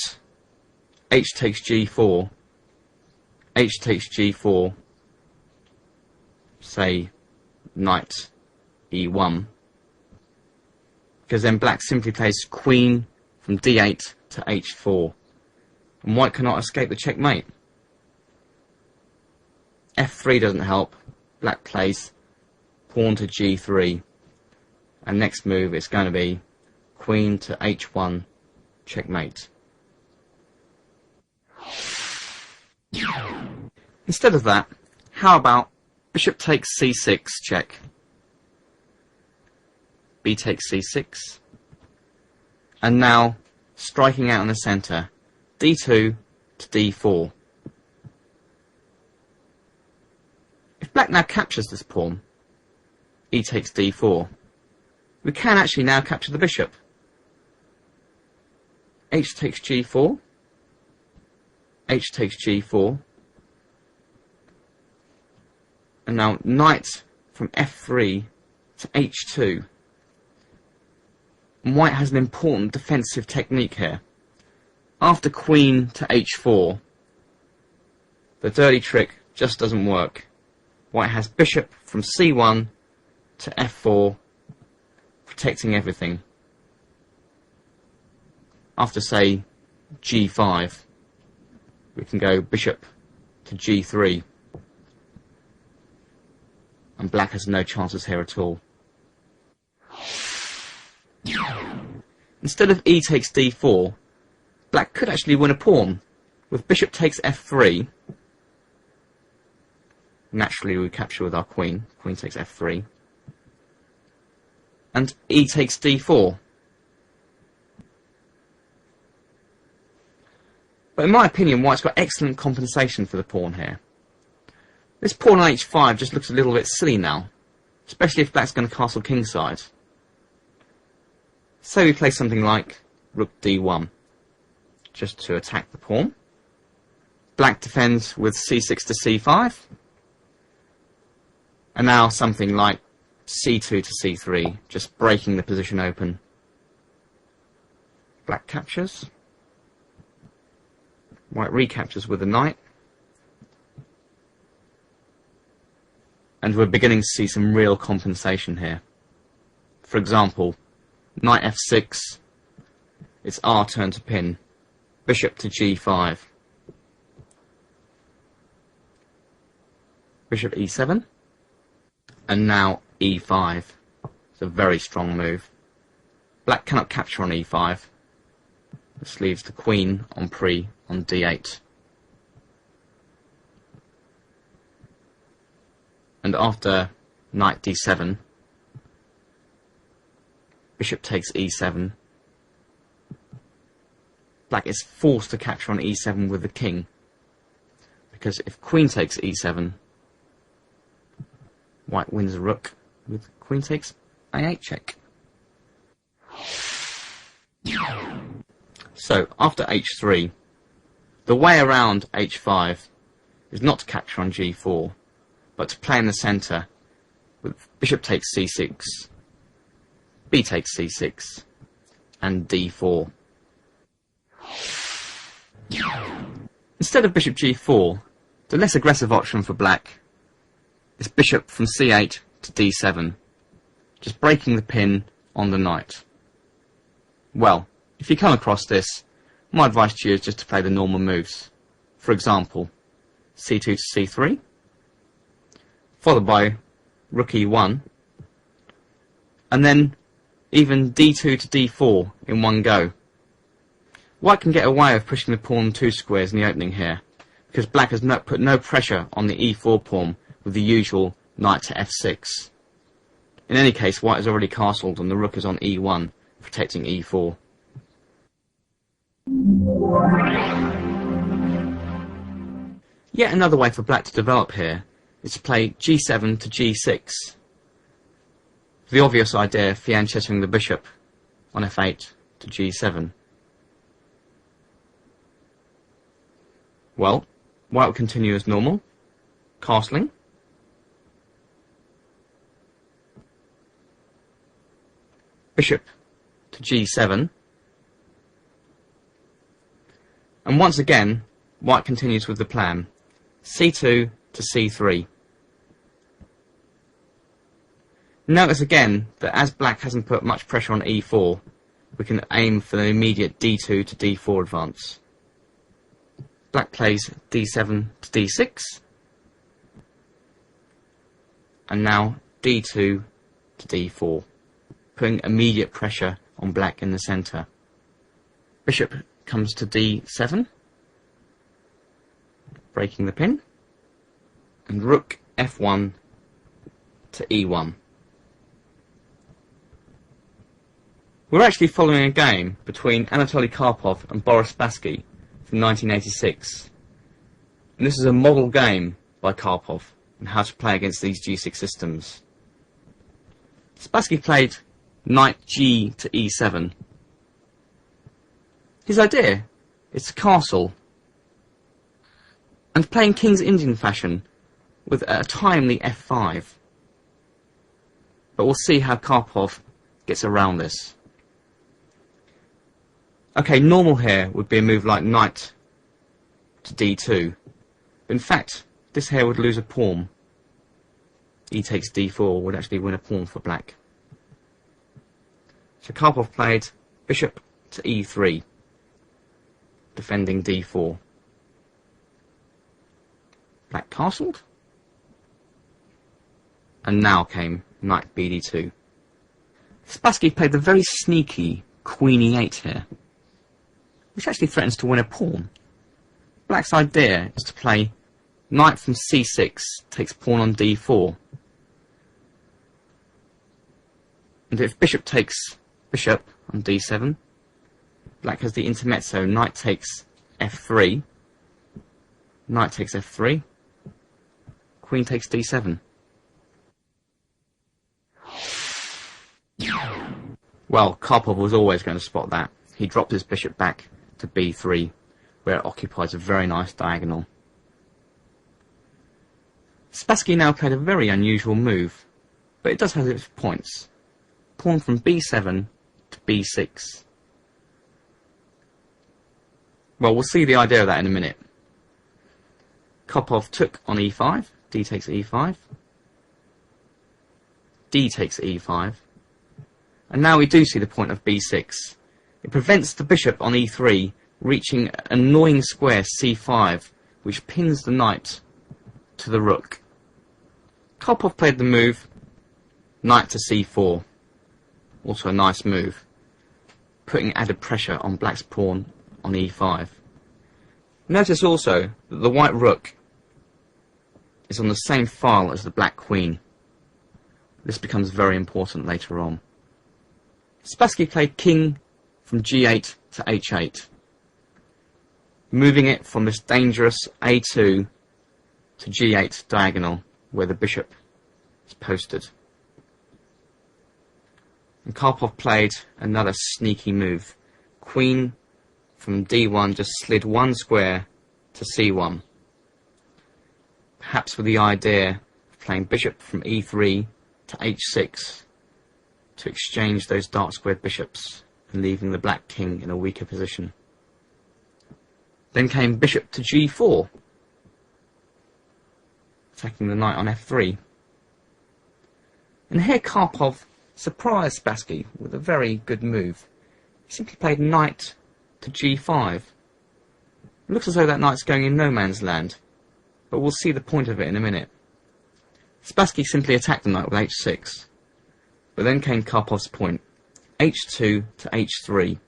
h takes g4, h takes g4, say knight e1, because then black simply plays queen from d8 to h4, and white cannot escape the checkmate. f3 doesn't help. Black plays pawn to g3, and next move is going to be queen to h1, checkmate. Instead of that, how about bishop takes c6, check. B takes c6, and now striking out in the centre, d2 to d4. If black now captures this pawn, e takes d4, we can actually now capture the bishop. H takes g4, H takes g4, and now knight from f3 to h2. And white has an important defensive technique here. After queen to h4, the dirty trick just doesn't work. White has bishop from c1 to f4, protecting everything. After, say, g5, we can go bishop to g3, and black has no chances here at all. Instead of e takes d4, black could actually win a pawn. With bishop takes f3, naturally we capture with our queen. Queen takes f3. And e takes d4. But in my opinion, white's got excellent compensation for the pawn here. This pawn on h5 just looks a little bit silly now, especially if black's going to castle kingside. So we play something like rook d1, just to attack the pawn. Black defends with c6 to c5, and now something like c2 to c3, just breaking the position open. Black captures. White recaptures with the knight. And we're beginning to see some real compensation here. For example, knight f6, it's our turn to pin. Bishop to g5. Bishop e7. And now e5. It's a very strong move. Black cannot capture on e5. This leaves the queen on pre on d8. And after knight d7, bishop takes e7. Black is forced to capture on e7 with the king, because if queen takes e7, white wins a rook with queen takes a8 check. So after h3, the way around h5 is not to capture on g4, but to play in the centre with bishop takes c6, b takes c6, and d4. Instead of bishop g4, the less aggressive option for black is bishop from c8 to d7, just breaking the pin on the knight. Well, if you come across this, my advice to you is just to play the normal moves. For example, c2 to c3, followed by rook e1, and then even d2 to d4 in one go. White can get away with pushing the pawn 2 squares in the opening here, because black has put no pressure on the e4 pawn with the usual knight to f6. In any case, white has already castled and the rook is on e1, protecting e4. Yet another way for black to develop here is to play g7 to g6. The obvious idea of fianchetting the bishop on f8 to g7. Well, white will continue as normal, castling. Bishop to g7. And once again, white continues with the plan. c2 to c3. Notice again that as black hasn't put much pressure on e4, we can aim for the immediate d2 to d4 advance. Black plays d7 to d6, and now d2 to d4, putting immediate pressure on black in the centre. Bishop comes to d7, breaking the pin, and rook f1 to e1. We're actually following a game between Anatoly Karpov and Boris Spassky from 1986. And this is a model game by Karpov on how to play against these g6 systems. Spassky played knight g to e7. His idea is to castle and playing King's Indian fashion with a timely f5. But we'll see how Karpov gets around this. Okay, normal here would be a move like knight to d2. But in fact, this here would lose a pawn. E takes d4 would actually win a pawn for black. So Karpov played bishop to e3, defending d4. Black castled, and now came knight bd2. Spassky played the very sneaky queen e8 here, which actually threatens to win a pawn. Black's idea is to play knight from c6, takes pawn on d4. And if bishop takes bishop on d7, black has the intermezzo, knight takes f3, knight takes f3, queen takes d7. Well, Karpov was always going to spot that. He dropped his bishop back to b3, where it occupies a very nice diagonal. Spassky now played a very unusual move, but it does have its points. Pawn from b7 to b6. Well, we'll see the idea of that in a minute. Karpov took on e5, d takes e5, d takes e5, and now we do see the point of b6. It prevents the bishop on e3 reaching an annoying square c5, which pins the knight to the rook. Karpov played the move knight to c4, also a nice move, putting added pressure on black's pawn on e5. Notice also that the white rook is on the same file as the black queen. This becomes very important later on. Spassky played king from g8 to h8, moving it from this dangerous a2 to g8 diagonal where the bishop is posted. And Karpov played another sneaky move. Queen from d1 just slid one square to c1, perhaps with the idea of playing bishop from e3 to h6 to exchange those dark squared bishops and leaving the black king in a weaker position. Then came bishop to g4, attacking the knight on f3. And here Karpov surprised Spassky with a very good move. He simply played knight to g5. It looks as though that knight's going in no man's land, but we'll see the point of it in a minute. Spassky simply attacked the knight with h6, but then came Karpov's point, h2 to h3,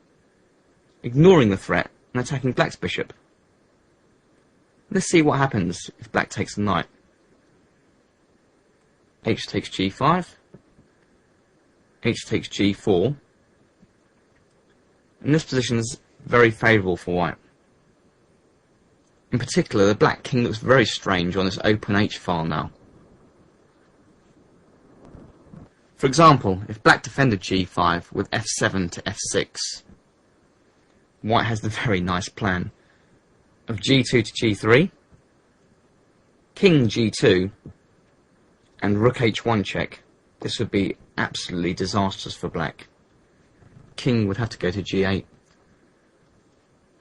ignoring the threat and attacking black's bishop. Let's see what happens if black takes the knight. H takes g5, H takes g4, and this position is very favourable for white. In particular, the black king looks very strange on this open H file now. For example, if black defended g5 with f7 to f6, white has the very nice plan of g2 to g3, king g2, and rook h1 check. This would be absolutely disastrous for black. King would have to go to g8,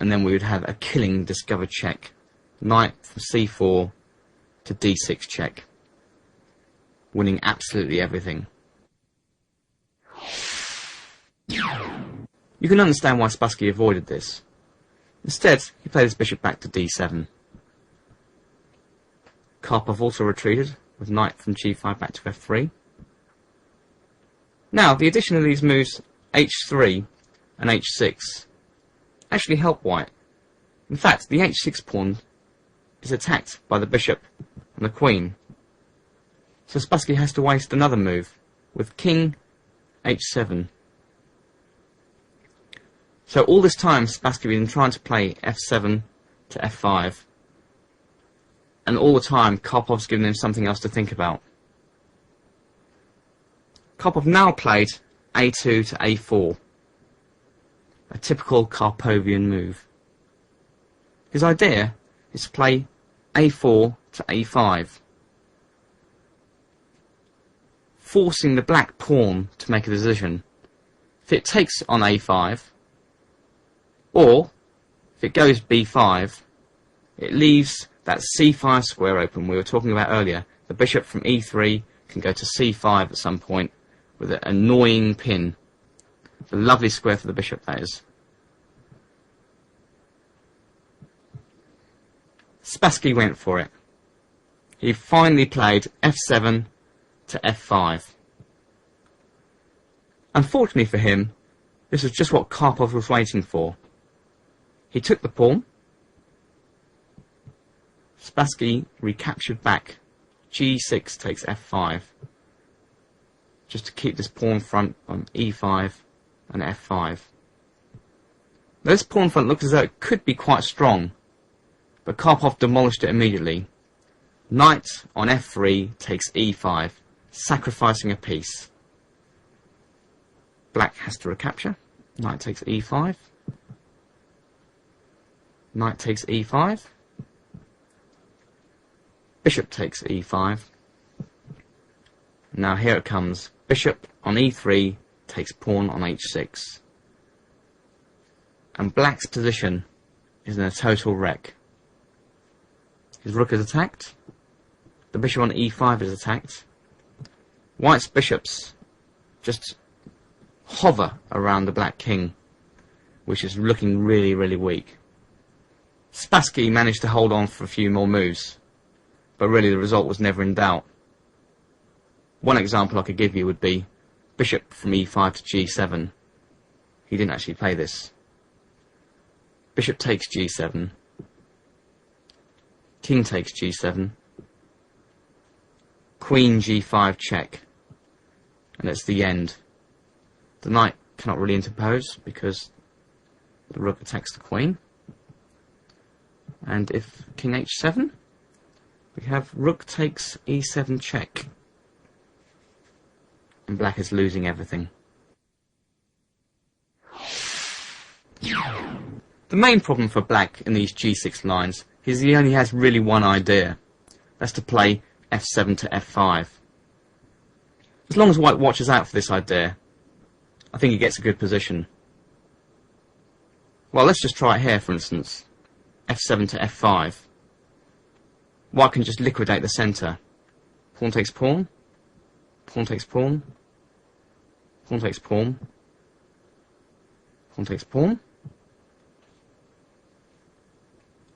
and then we would have a killing discovered check. Knight from c4 to d6 check, winning absolutely everything. You can understand why Spassky avoided this. Instead, he played his bishop back to d7. Karpov also retreated, with knight from g5 back to f3. Now, the addition of these moves h3 and h6 actually help white. In fact, the h6 pawn is attacked by the bishop and the queen. So Spassky has to waste another move with king h7. So all this time Spassky has been trying to play f7 to f5, and all the time Karpov's given him something else to think about. Karpov now played a2 to a4, a typical Karpovian move. His idea is to play a4 to a5, forcing the black pawn to make a decision. If it takes on a5, or if it goes b5, it leaves that c5 square open we were talking about earlier. The bishop from e3 can go to c5 at some point with an annoying pin. It's a lovely square for the bishop, that is. Spassky went for it. He finally played f7 to f5. Unfortunately for him, this was just what Karpov was waiting for. He took the pawn. Spassky recaptured back. g6 takes f5. Just to keep this pawn front on e5 and f5. This pawn front looks as though it could be quite strong, but Karpov demolished it immediately. Knight on f3 takes e5, sacrificing a piece. Black has to recapture. Knight takes e5. Knight takes e5. Bishop takes e5. Now here it comes. Bishop on e3 takes pawn on h6. And black's position is in a total wreck. His rook is attacked. The bishop on e5 is attacked. White's bishops just hover around the black king, which is looking really, really weak. Spassky managed to hold on for a few more moves, but really the result was never in doubt. One example I could give you would be bishop from e5 to g7. He didn't actually play this. Bishop takes g7. King takes g7. Queen g5 check. And it's the end. The knight cannot really interpose because the rook attacks the queen. And if king h7, we have rook takes e7 check. And black is losing everything. The main problem for black in these g6 lines is he only has really one idea. That's to play f7 to f5. As long as white watches out for this idea, I think he gets a good position. Well, let's just try it here, for instance. f7 to f5. White can just liquidate the centre. Pawn takes pawn. Pawn takes pawn. Pawn takes pawn. Pawn takes pawn.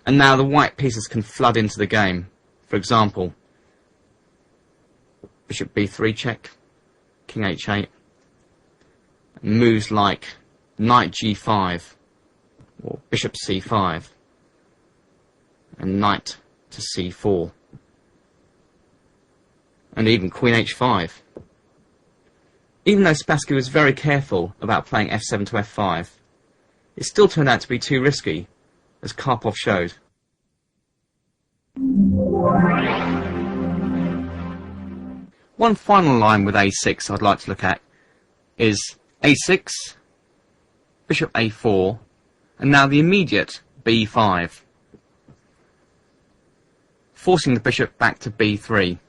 And now the white pieces can flood into the game. For example, bishop b3 check, king h8, moves like knight g5 or bishop c5 and knight to c4 and even queen h5. Even though Spassky was very careful about playing f7 to f5, it still turned out to be too risky, as Karpov showed. One final line with a6 I'd like to look at is a6, bishop a4, and now the immediate b5, forcing the bishop back to b3.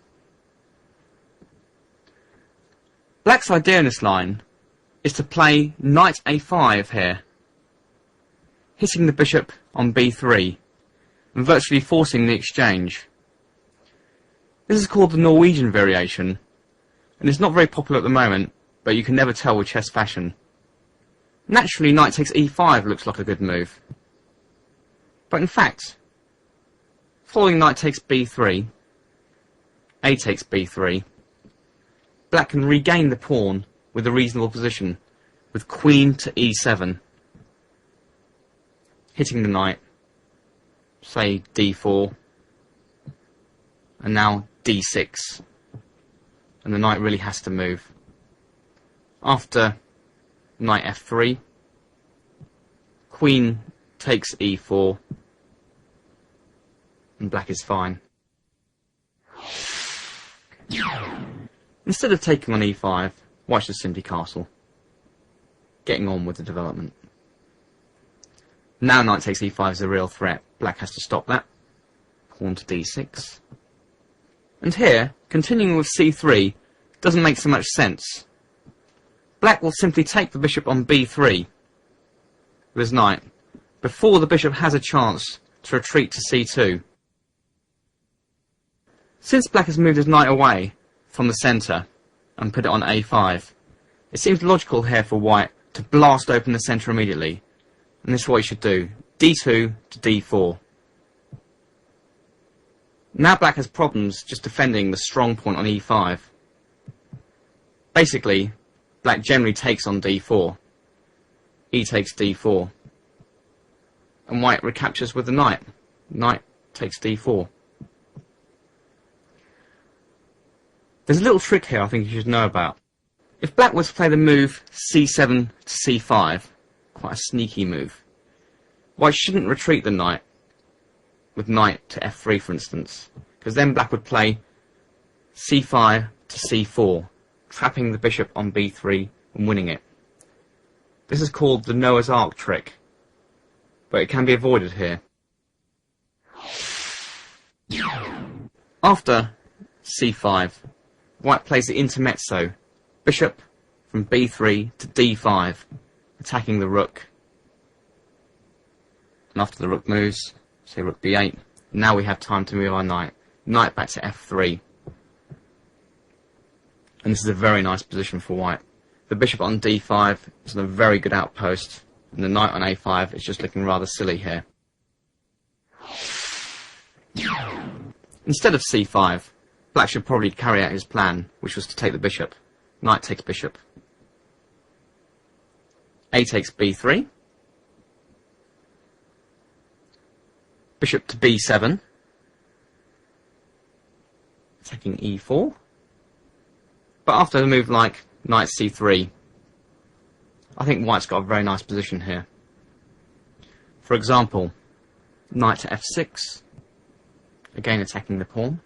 Black's idea in this line is to play knight a5 here, hitting the bishop on b3 and virtually forcing the exchange. This is called the Norwegian variation, and it's not very popular at the moment, but you can never tell with chess fashion. Naturally, knight takes e5 looks like a good move. But in fact, following knight takes b3, a takes b3, black can regain the pawn with a reasonable position, with queen to e7, hitting the knight, say d4, and now d6, and the knight really has to move. After knight f3, queen takes e4, and black is fine. Instead of taking on e5, white should simply castle, getting on with the development. Now knight takes e5 is a real threat. Black has to stop that. Pawn to d6. And here, continuing with c3 doesn't make so much sense. Black will simply take the bishop on b3 with his knight before the bishop has a chance to retreat to c2. Since black has moved his knight away from the centre and put it on a5, it seems logical here for white to blast open the centre immediately, and this is what he should do. d2 to d4. Now black has problems just defending the strong point on e5. Basically, black generally takes on d4. E takes d4. And white recaptures with the knight. Knight takes d4. There's a little trick here I think you should know about. If black was to play the move c7 to c5, quite a sneaky move, white shouldn't retreat the knight with knight to f3 for instance, because then black would play c5 to c4, trapping the bishop on b3 and winning it. This is called the Noah's Ark trick, but it can be avoided here. After c5, white plays the intermezzo, bishop from b3 to d5, attacking the rook. And after the rook moves, say rook b8, now we have time to move our knight. Knight back to f3. And this is a very nice position for white. The bishop on d5 is on a very good outpost, and the knight on a5 is just looking rather silly here. Instead of c5, black should probably carry out his plan, which was to take the bishop. Knight takes bishop. A takes b3. Bishop to b7. Attacking e4. But after a move like knight c3, I think white's got a very nice position here. For example, knight to f6, again attacking the pawn.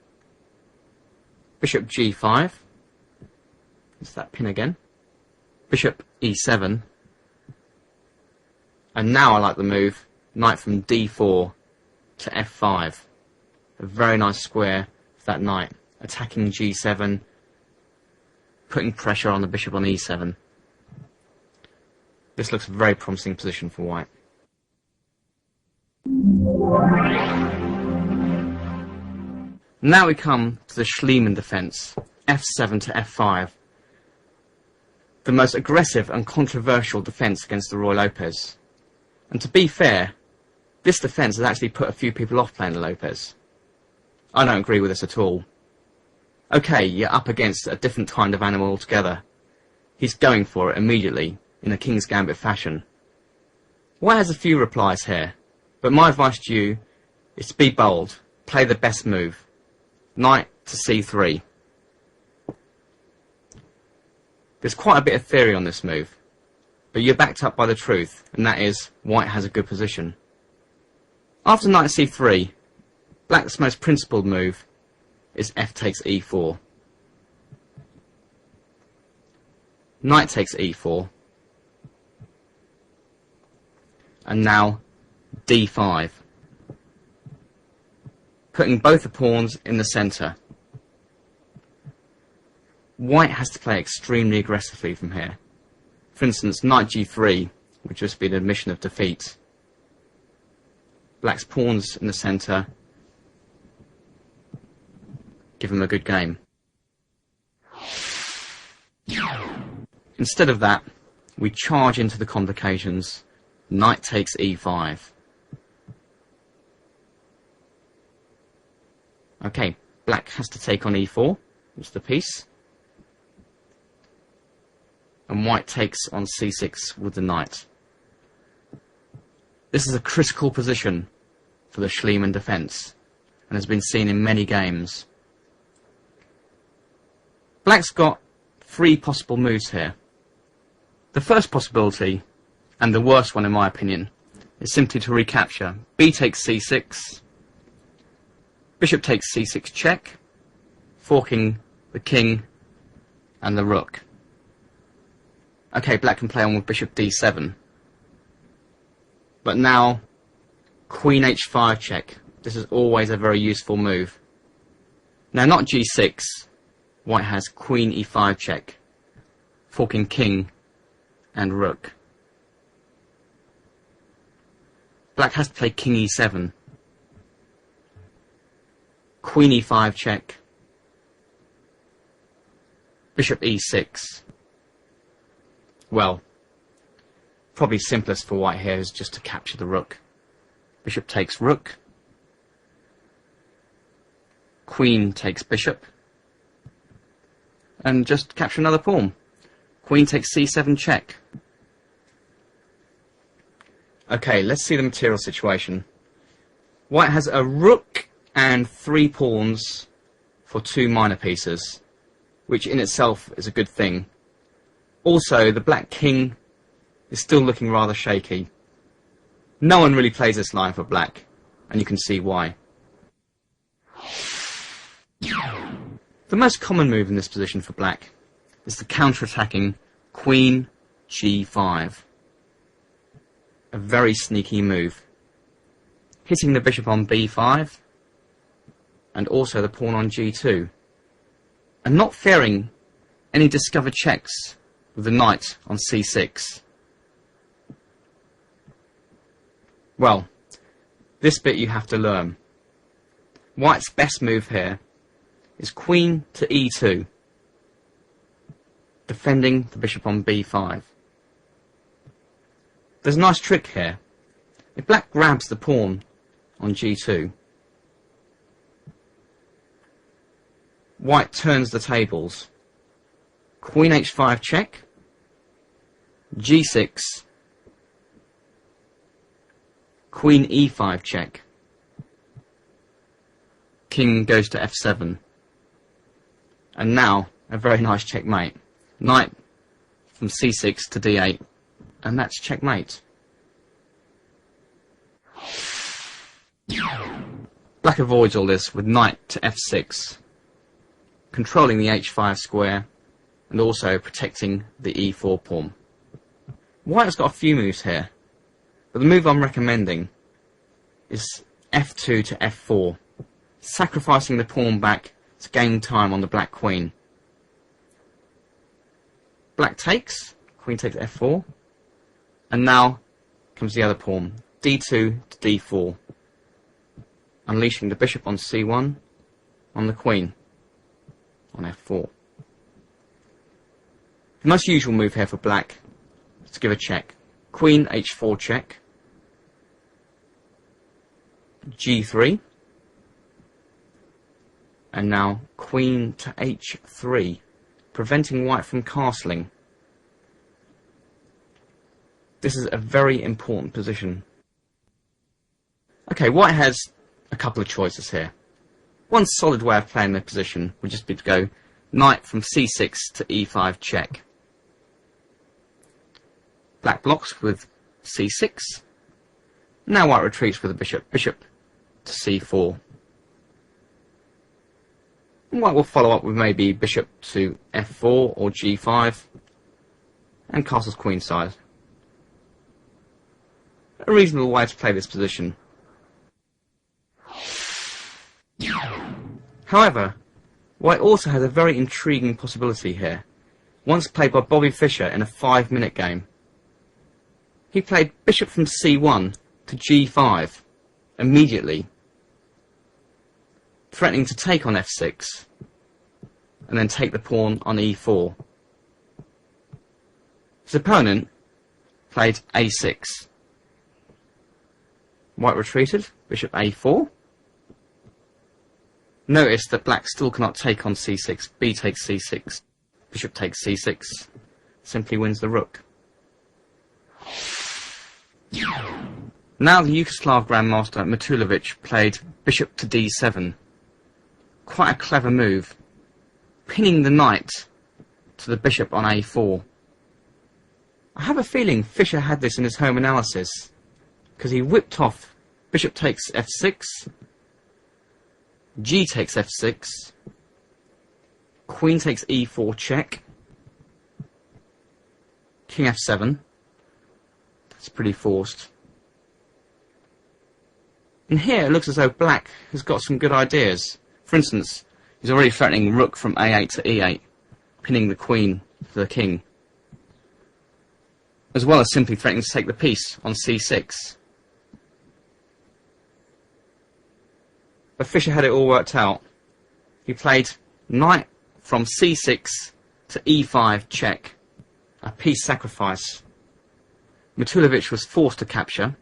Bishop g5, it's that pin again. Bishop e7, and now I like the move, knight from d4 to f5. A very nice square for that knight, attacking g7, putting pressure on the bishop on e7. This looks a very promising position for white. Now we come to the Schliemann defence, f7 to f5. The most aggressive and controversial defence against the Ruy Lopez. And to be fair, this defence has actually put a few people off playing the Lopez. I don't agree with this at all. Okay, you're up against a different kind of animal altogether. He's going for it immediately, in a King's Gambit fashion. White has a few replies here, but my advice to you is to be bold, play the best move. Knight to c3. There's quite a bit of theory on this move, but you're backed up by the truth, and that is, white has a good position. After knight c3, black's most principled move is f takes e4. Knight takes e4. And now d5. Putting both the pawns in the centre. White has to play extremely aggressively from here. For instance, knight g3 would just be an admission of defeat. Black's pawns in the centre. Give him a good game. Instead of that, we charge into the complications. Knight takes e5. Okay, black has to take on e4, it's the piece. And white takes on c6 with the knight. This is a critical position for the Schliemann defence, and has been seen in many games. Black's got three possible moves here. The first possibility, and the worst one in my opinion, is simply to recapture. B takes c6, bishop takes c6 check, forking the king and the rook. Okay, black can play on with bishop d7. But now, queen h5 check. This is always a very useful move. Now, not g6. White has queen e5 check, forking king and rook. Black has to play king e7. Queen e5 check. Bishop e6. Well, probably simplest for white here is just to capture the rook. Bishop takes rook. Queen takes bishop. And just capture another pawn. Queen takes c7 check. Okay, let's see the material situation. White has a rook and 3 pawns for 2 minor pieces, which in itself is a good thing. Also, the black king is still looking rather shaky. No one really plays this line for black, and you can see why. The most common move in this position for black is the counter-attacking queen g5. A very sneaky move, hitting the bishop on b5 and also the pawn on g2, and not fearing any discovered checks with the knight on c6. Well, this bit you have to learn. White's best move here is queen to e2, defending the bishop on b5. There's a nice trick here. If black grabs the pawn on g2, white turns the tables. Queen h5 check, g6, queen e5 check, king goes to f7, and now a very nice checkmate. Knight from c6 to d8, and that's checkmate. Black avoids all this with knight to f6, controlling the h5 square and also protecting the e4 pawn. White has got a few moves here, but the move I'm recommending is f2 to f4, sacrificing the pawn back to gain time on the black queen. Black takes, queen takes f4, and now comes the other pawn, d2 to d4, unleashing the bishop on c1 on the queen on f4. The most usual move here for black is to give a check. Queen h4 check, g3, and now queen to h3, preventing white from castling. This is a very important position. Okay, white has a couple of choices here. One solid way of playing the position would just be to go knight from c6 to e5 check. Black blocks with c6. Now white retreats with the bishop. Bishop to c4. And white will follow up with maybe bishop to f4 or g5 and castles queenside. A reasonable way to play this position. However, white also has a very intriguing possibility here, once played by Bobby Fischer in a 5-minute game. He played bishop from c1 to g5 immediately, threatening to take on f6 and then take the pawn on e4. His opponent played a6. White retreated, bishop a4. Notice that black still cannot take on c6. B takes c6. Bishop takes c6. Simply wins the rook. Now the Yugoslav Grandmaster Matulovic played bishop to d7. Quite a clever move, pinning the knight to the bishop on a4. I have a feeling Fischer had this in his home analysis, because he whipped off bishop takes f6, g takes f6, queen takes e4 check, king f7. That's pretty forced. And here it looks as though black has got some good ideas. For instance, he's already threatening rook from a8 to e8, pinning the queen to the king, as well as simply threatening to take the piece on c6. But Fischer had it all worked out. He played knight from c6 to e5 check, a piece sacrifice. Matulovic was forced to capture.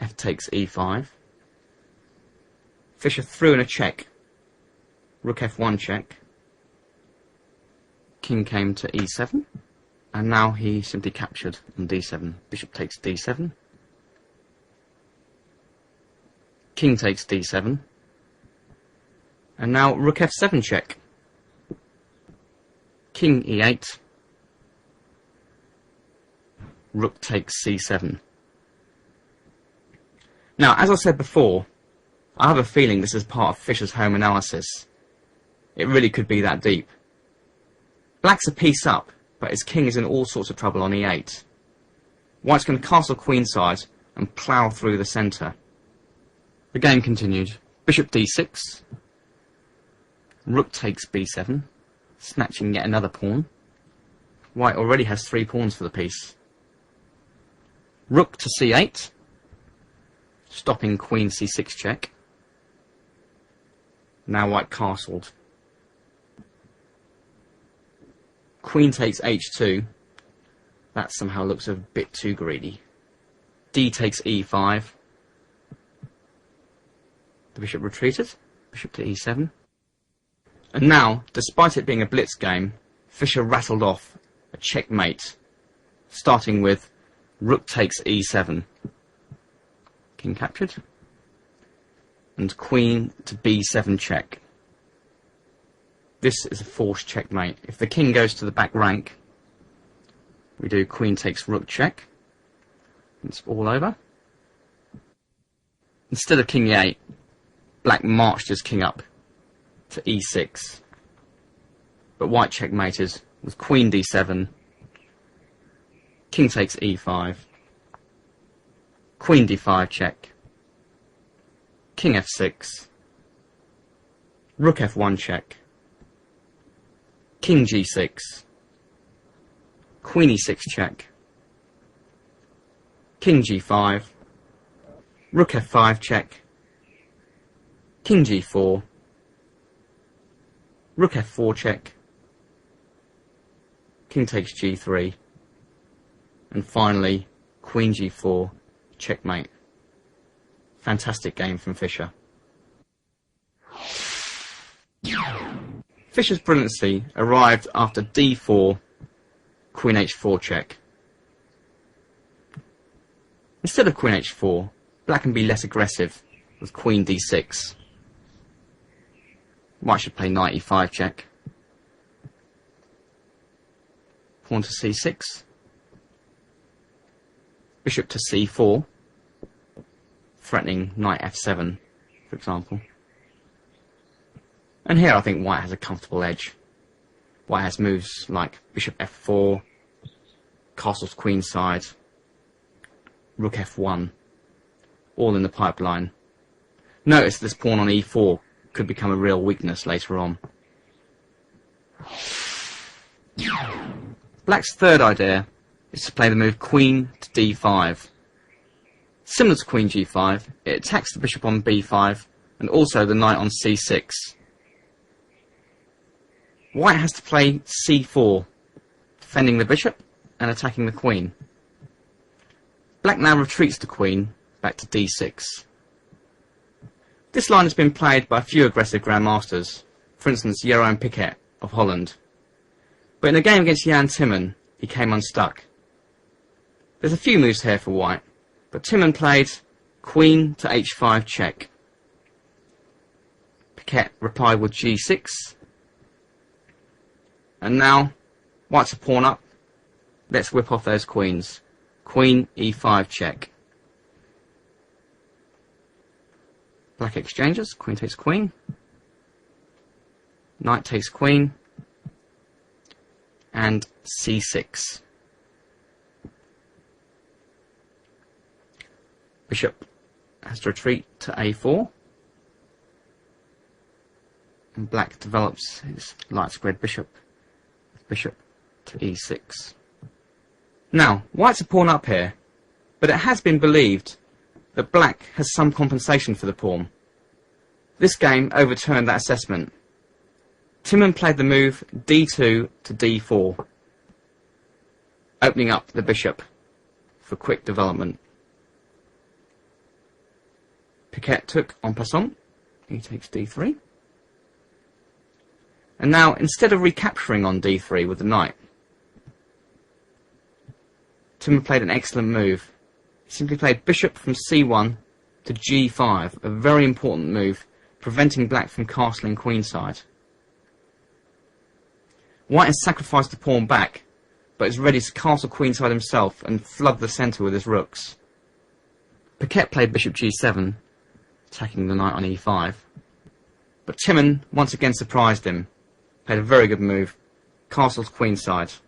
F takes e5. Fischer threw in a check. Rook f1 check. King came to e7. And now he simply captured on d7. Bishop takes d7. King takes d7. And now rook f7 check. King e8. Rook takes c7. Now, as I said before, I have a feeling this is part of Fischer's home analysis. It really could be that deep. Black's a piece up, but his king is in all sorts of trouble on e8. White's going to castle queenside and plough through the centre. The game continued. Bishop d6. Rook takes b7, snatching yet another pawn. White already has 3 pawns for the piece. Rook to c8, stopping queen c6 check. Now white castled. Queen takes h2. That somehow looks a bit too greedy. D takes e5. The bishop retreated. Bishop to e7. And now, despite it being a blitz game, Fischer rattled off a checkmate, starting with rook takes e7. King captured. And queen to b7 check. This is a forced checkmate. If the king goes to the back rank, we do queen takes rook check. It's all over. Instead of king e8, black marched his king up to e6. But white checkmated with queen d7, king takes e5, queen d5 check, king f6, rook f1 check, king g6, queen e6 check, king g5, rook f5 check, king g4, rook f4 check, king takes g3, and finally queen g4 checkmate. Fantastic game from Fischer. Fischer's brilliancy arrived after d4, queen h4 check. Instead of queen h4, black can be less aggressive with queen d6. White should play knight e5 check. Pawn to c6. Bishop to c4. Threatening knight f7, for example. And here I think white has a comfortable edge. White has moves like bishop f4, castles queenside, rook f1, all in the pipeline. Notice this pawn on e4 could become a real weakness later on. Black's third idea is to play the move queen to d5. Similar to queen g5, it attacks the bishop on b5 and also the knight on c6. White has to play c4, defending the bishop and attacking the queen. Black now retreats the queen back to d6. This line has been played by a few aggressive grandmasters, for instance Jeroen Piquet of Holland. But in a game against Jan Timman, he came unstuck. There's a few moves here for white, but Timman played queen to h5 check. Piquet replied with g6, and now white's a pawn up. Let's whip off those queens. Queen e5 check. Black exchanges, queen takes queen, knight takes queen, and c6. Bishop has to retreat to a4, and black develops his light squared bishop to e6. Now, white's a pawn up here, but it has been believed that black has some compensation for the pawn. This game overturned that assessment. Timman played the move d2 to d4, opening up the bishop for quick development. Piquet took en passant, he takes d3. And now, instead of recapturing on d3 with the knight, Timman played an excellent move. He simply played bishop from c1 to g5, a very important move, preventing black from castling queenside. White has sacrificed the pawn back, but is ready to castle queenside himself and flood the centre with his rooks. Piquet played bishop g7, attacking the knight on e5, but Timman once again surprised him, played a very good move, castles queenside.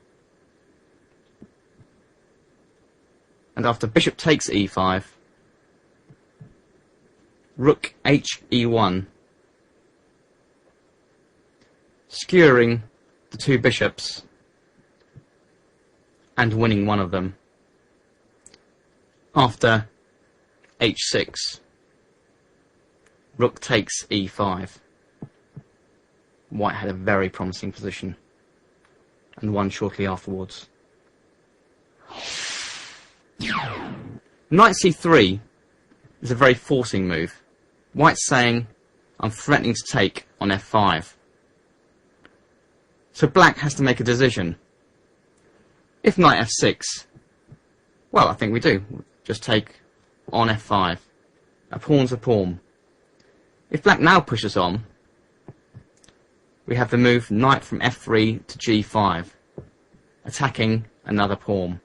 And after bishop takes e5, rook h e1, skewering the two bishops and winning one of them. After h6, rook takes e5. White had a very promising position and won shortly afterwards. Knight c3 is a very forcing move. White's saying, I'm threatening to take on f5. So black has to make a decision. If knight f6, well, I think we do. Just take on f5. A pawn's a pawn. If black now pushes on, we have the move knight from f3 to g5, attacking another pawn.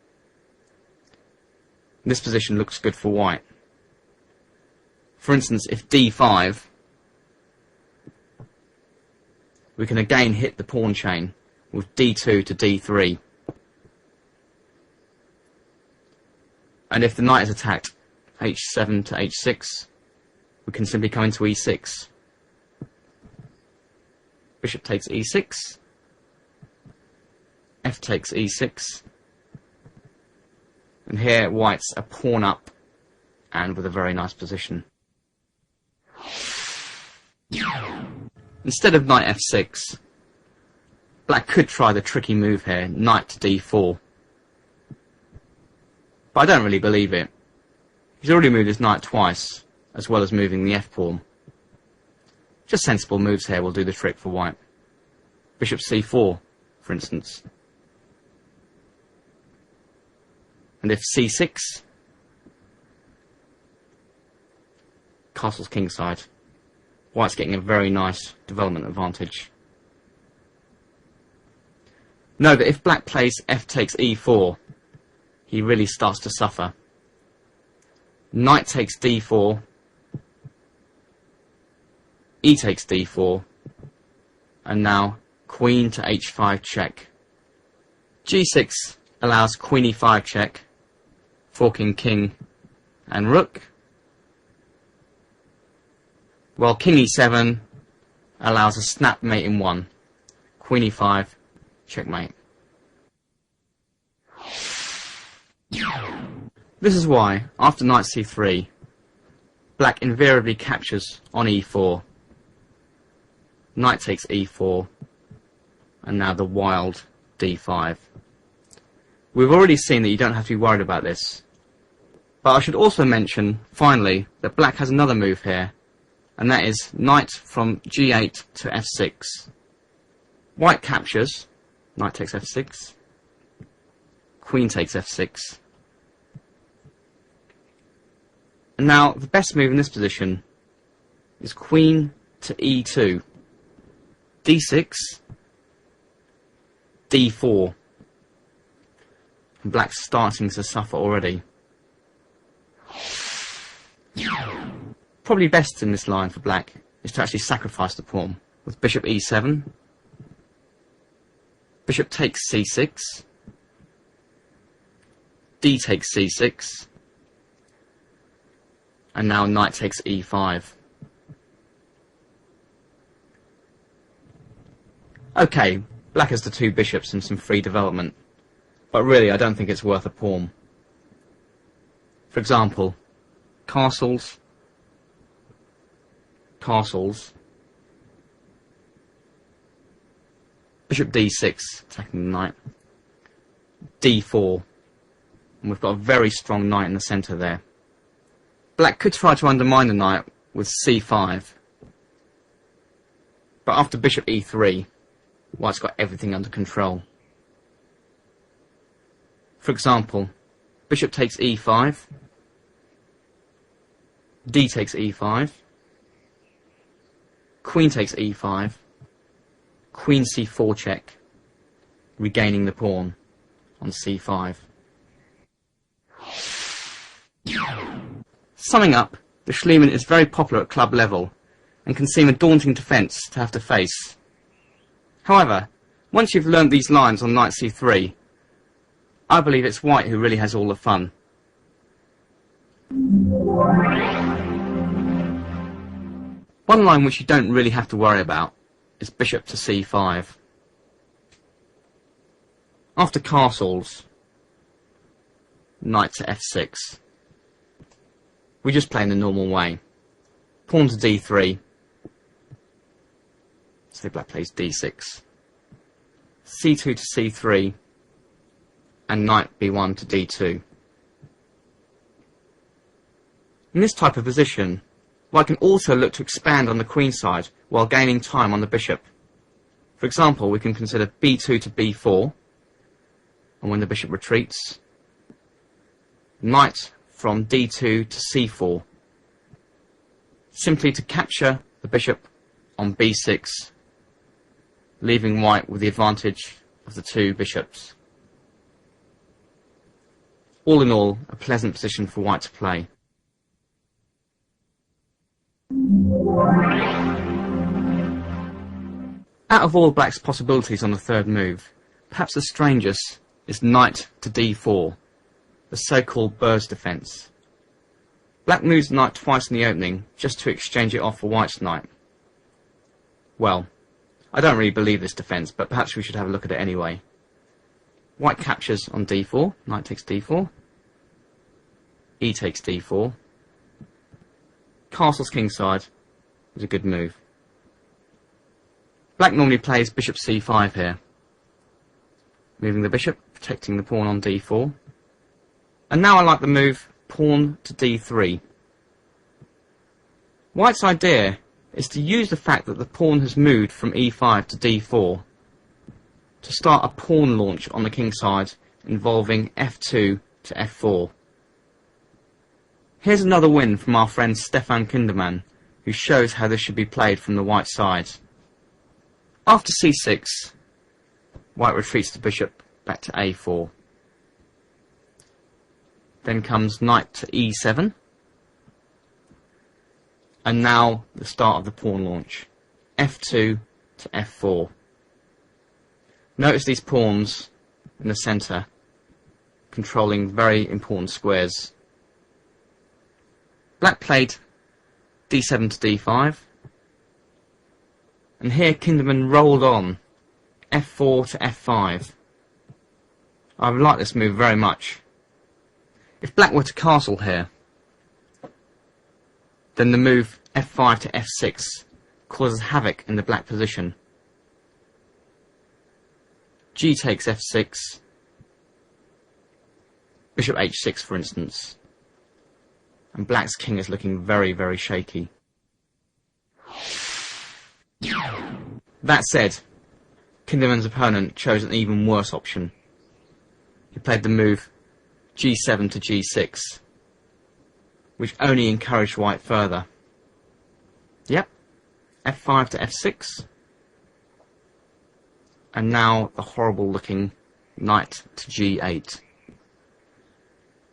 This position looks good for white. For instance, if d5, we can again hit the pawn chain with d2 to d3. And if the knight is attacked, h7 to h6, we can simply come into e6. Bishop takes e6, f takes e6, and here white's a pawn up and with a very nice position. Instead of knight f6, black could try the tricky move here, knight to d4. But I don't really believe it. He's already moved his knight twice, as well as moving the f-pawn. Just sensible moves here will do the trick for white. Bishop c4, for instance. And if c6, castle's kingside. White's getting a very nice development advantage. Note that if black plays f takes e4, he really starts to suffer. Knight takes d4, e takes d4, and now queen to h5 check. g6 allows queen e5 check, forking king and rook, while king e7 allows a snap mate in one, queen e5, checkmate. This is why, after knight c3, black invariably captures on e4. Knight takes e4, and now the wild d5. We've already seen that you don't have to be worried about this. But I should also mention, finally, that black has another move here, and that is knight from g8 to f6. White captures, knight takes f6, queen takes f6. And now, the best move in this position is queen to e2, d6, d4. And black's starting to suffer already. Probably best in this line for black is to actually sacrifice the pawn with bishop e7, bishop takes c6, d takes c6, and now knight takes e5. Okay, black has the two bishops and some free development, but really I don't think it's worth a pawn. For example, castles, bishop d6, attacking the knight, d4, and we've got a very strong knight in the centre there. Black could try to undermine the knight with c5, but after bishop e3, white's got everything under control. For example, bishop takes e5, d takes e5, queen takes e5, queen c4 check, regaining the pawn on c5. Summing up, the Schliemann is very popular at club level and can seem a daunting defence to have to face. However, once you've learnt these lines on knight c3, I believe it's white who really has all the fun. One line which you don't really have to worry about is bishop to c5. After castles, knight to f6. We just play in the normal way. Pawn to d3. So black plays d6. c2 to c3. And knight b1 to d2. In this type of position, white can also look to expand on the queen side while gaining time on the bishop. For example, we can consider b2 to b4, and when the bishop retreats, knight from d2 to c4, simply to capture the bishop on b6, leaving white with the advantage of the two bishops. All in all, a pleasant position for white to play. Out of all black's possibilities on the third move, perhaps the strangest is knight to d4, the so-called bird's defence. Black moves the knight twice in the opening just to exchange it off for white's knight. Well, I don't really believe this defence, but perhaps we should have a look at it anyway. White captures on d4, knight takes d4, e takes d4, castles kingside is a good move. Black normally plays bishop c5 here, moving the bishop, protecting the pawn on d4, and now I like the move pawn to d3. White's idea is to use the fact that the pawn has moved from e5 to d4 to start a pawn launch on the king side involving f2 to f4. Here's another win from our friend Stefan Kinderman, who shows how this should be played from the white side. After c6, white retreats the bishop back to a4. Then comes knight to e7, and now the start of the pawn launch, f2 to f4. Notice these pawns in the centre, controlling very important squares. Black played d7 to d5, and here Kinderman rolled on f4 to f5. I like this move very much. If black were to castle here, then the move f5 to f6 causes havoc in the black position. G takes f6, bishop h6 for instance, and black's king is looking very, very shaky. That said, Kinderman's opponent chose an even worse option. He played the move g7 to g6, which only encouraged white further. Yep, f5 to f6, and now the horrible looking knight to g8.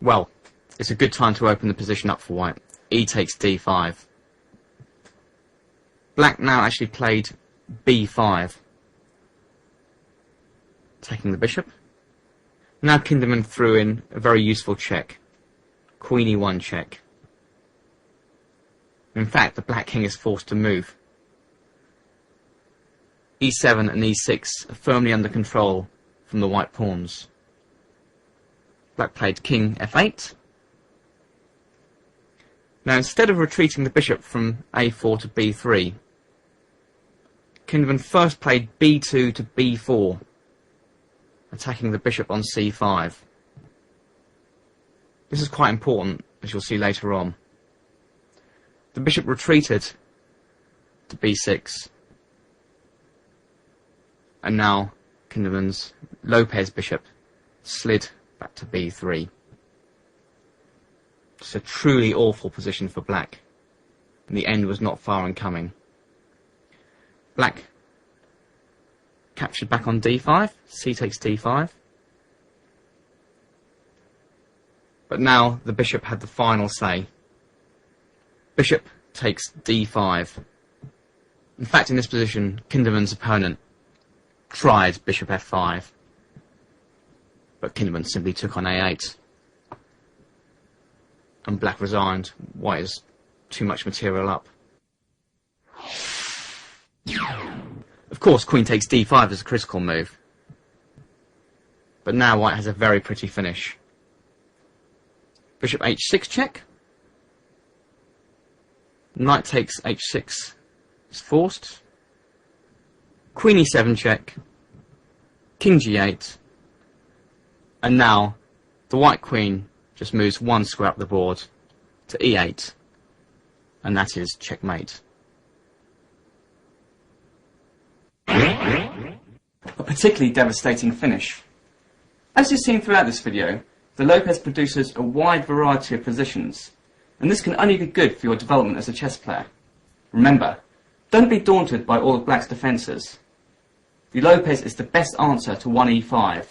Well, it's a good time to open the position up for white. E takes d5. Black now actually played b5, taking the bishop. Now Kinderman threw in a very useful check, queen e1 check. In fact, the black king is forced to move. e7 and e6 are firmly under control from the white pawns. Black played king f8. Now, instead of retreating the bishop from a4 to b3, Kinderman first played b2 to b4, attacking the bishop on c5. This is quite important, as you'll see later on. The bishop retreated to b6, and now Kinderman's Lopez bishop slid back to b3. It's a truly awful position for black, and the end was not far in coming. Black captured back on d5, c takes d5. But now the bishop had the final say. Bishop takes d5. In fact, in this position, Kinderman's opponent tried bishop f5, but Kinderman simply took on a8. And black resigned. White is too much material up. Of course, queen takes d5 is a critical move. But now white has a very pretty finish. Bishop h6 check. Knight takes h6 is forced. Queen e7 check. King g8. And now the white queen just moves one square up the board to e8. And that is checkmate. A particularly devastating finish. As you've seen throughout this video, the Lopez produces a wide variety of positions, and this can only be good for your development as a chess player. Remember, don't be daunted by all of black's defences. The Lopez is the best answer to 1e5,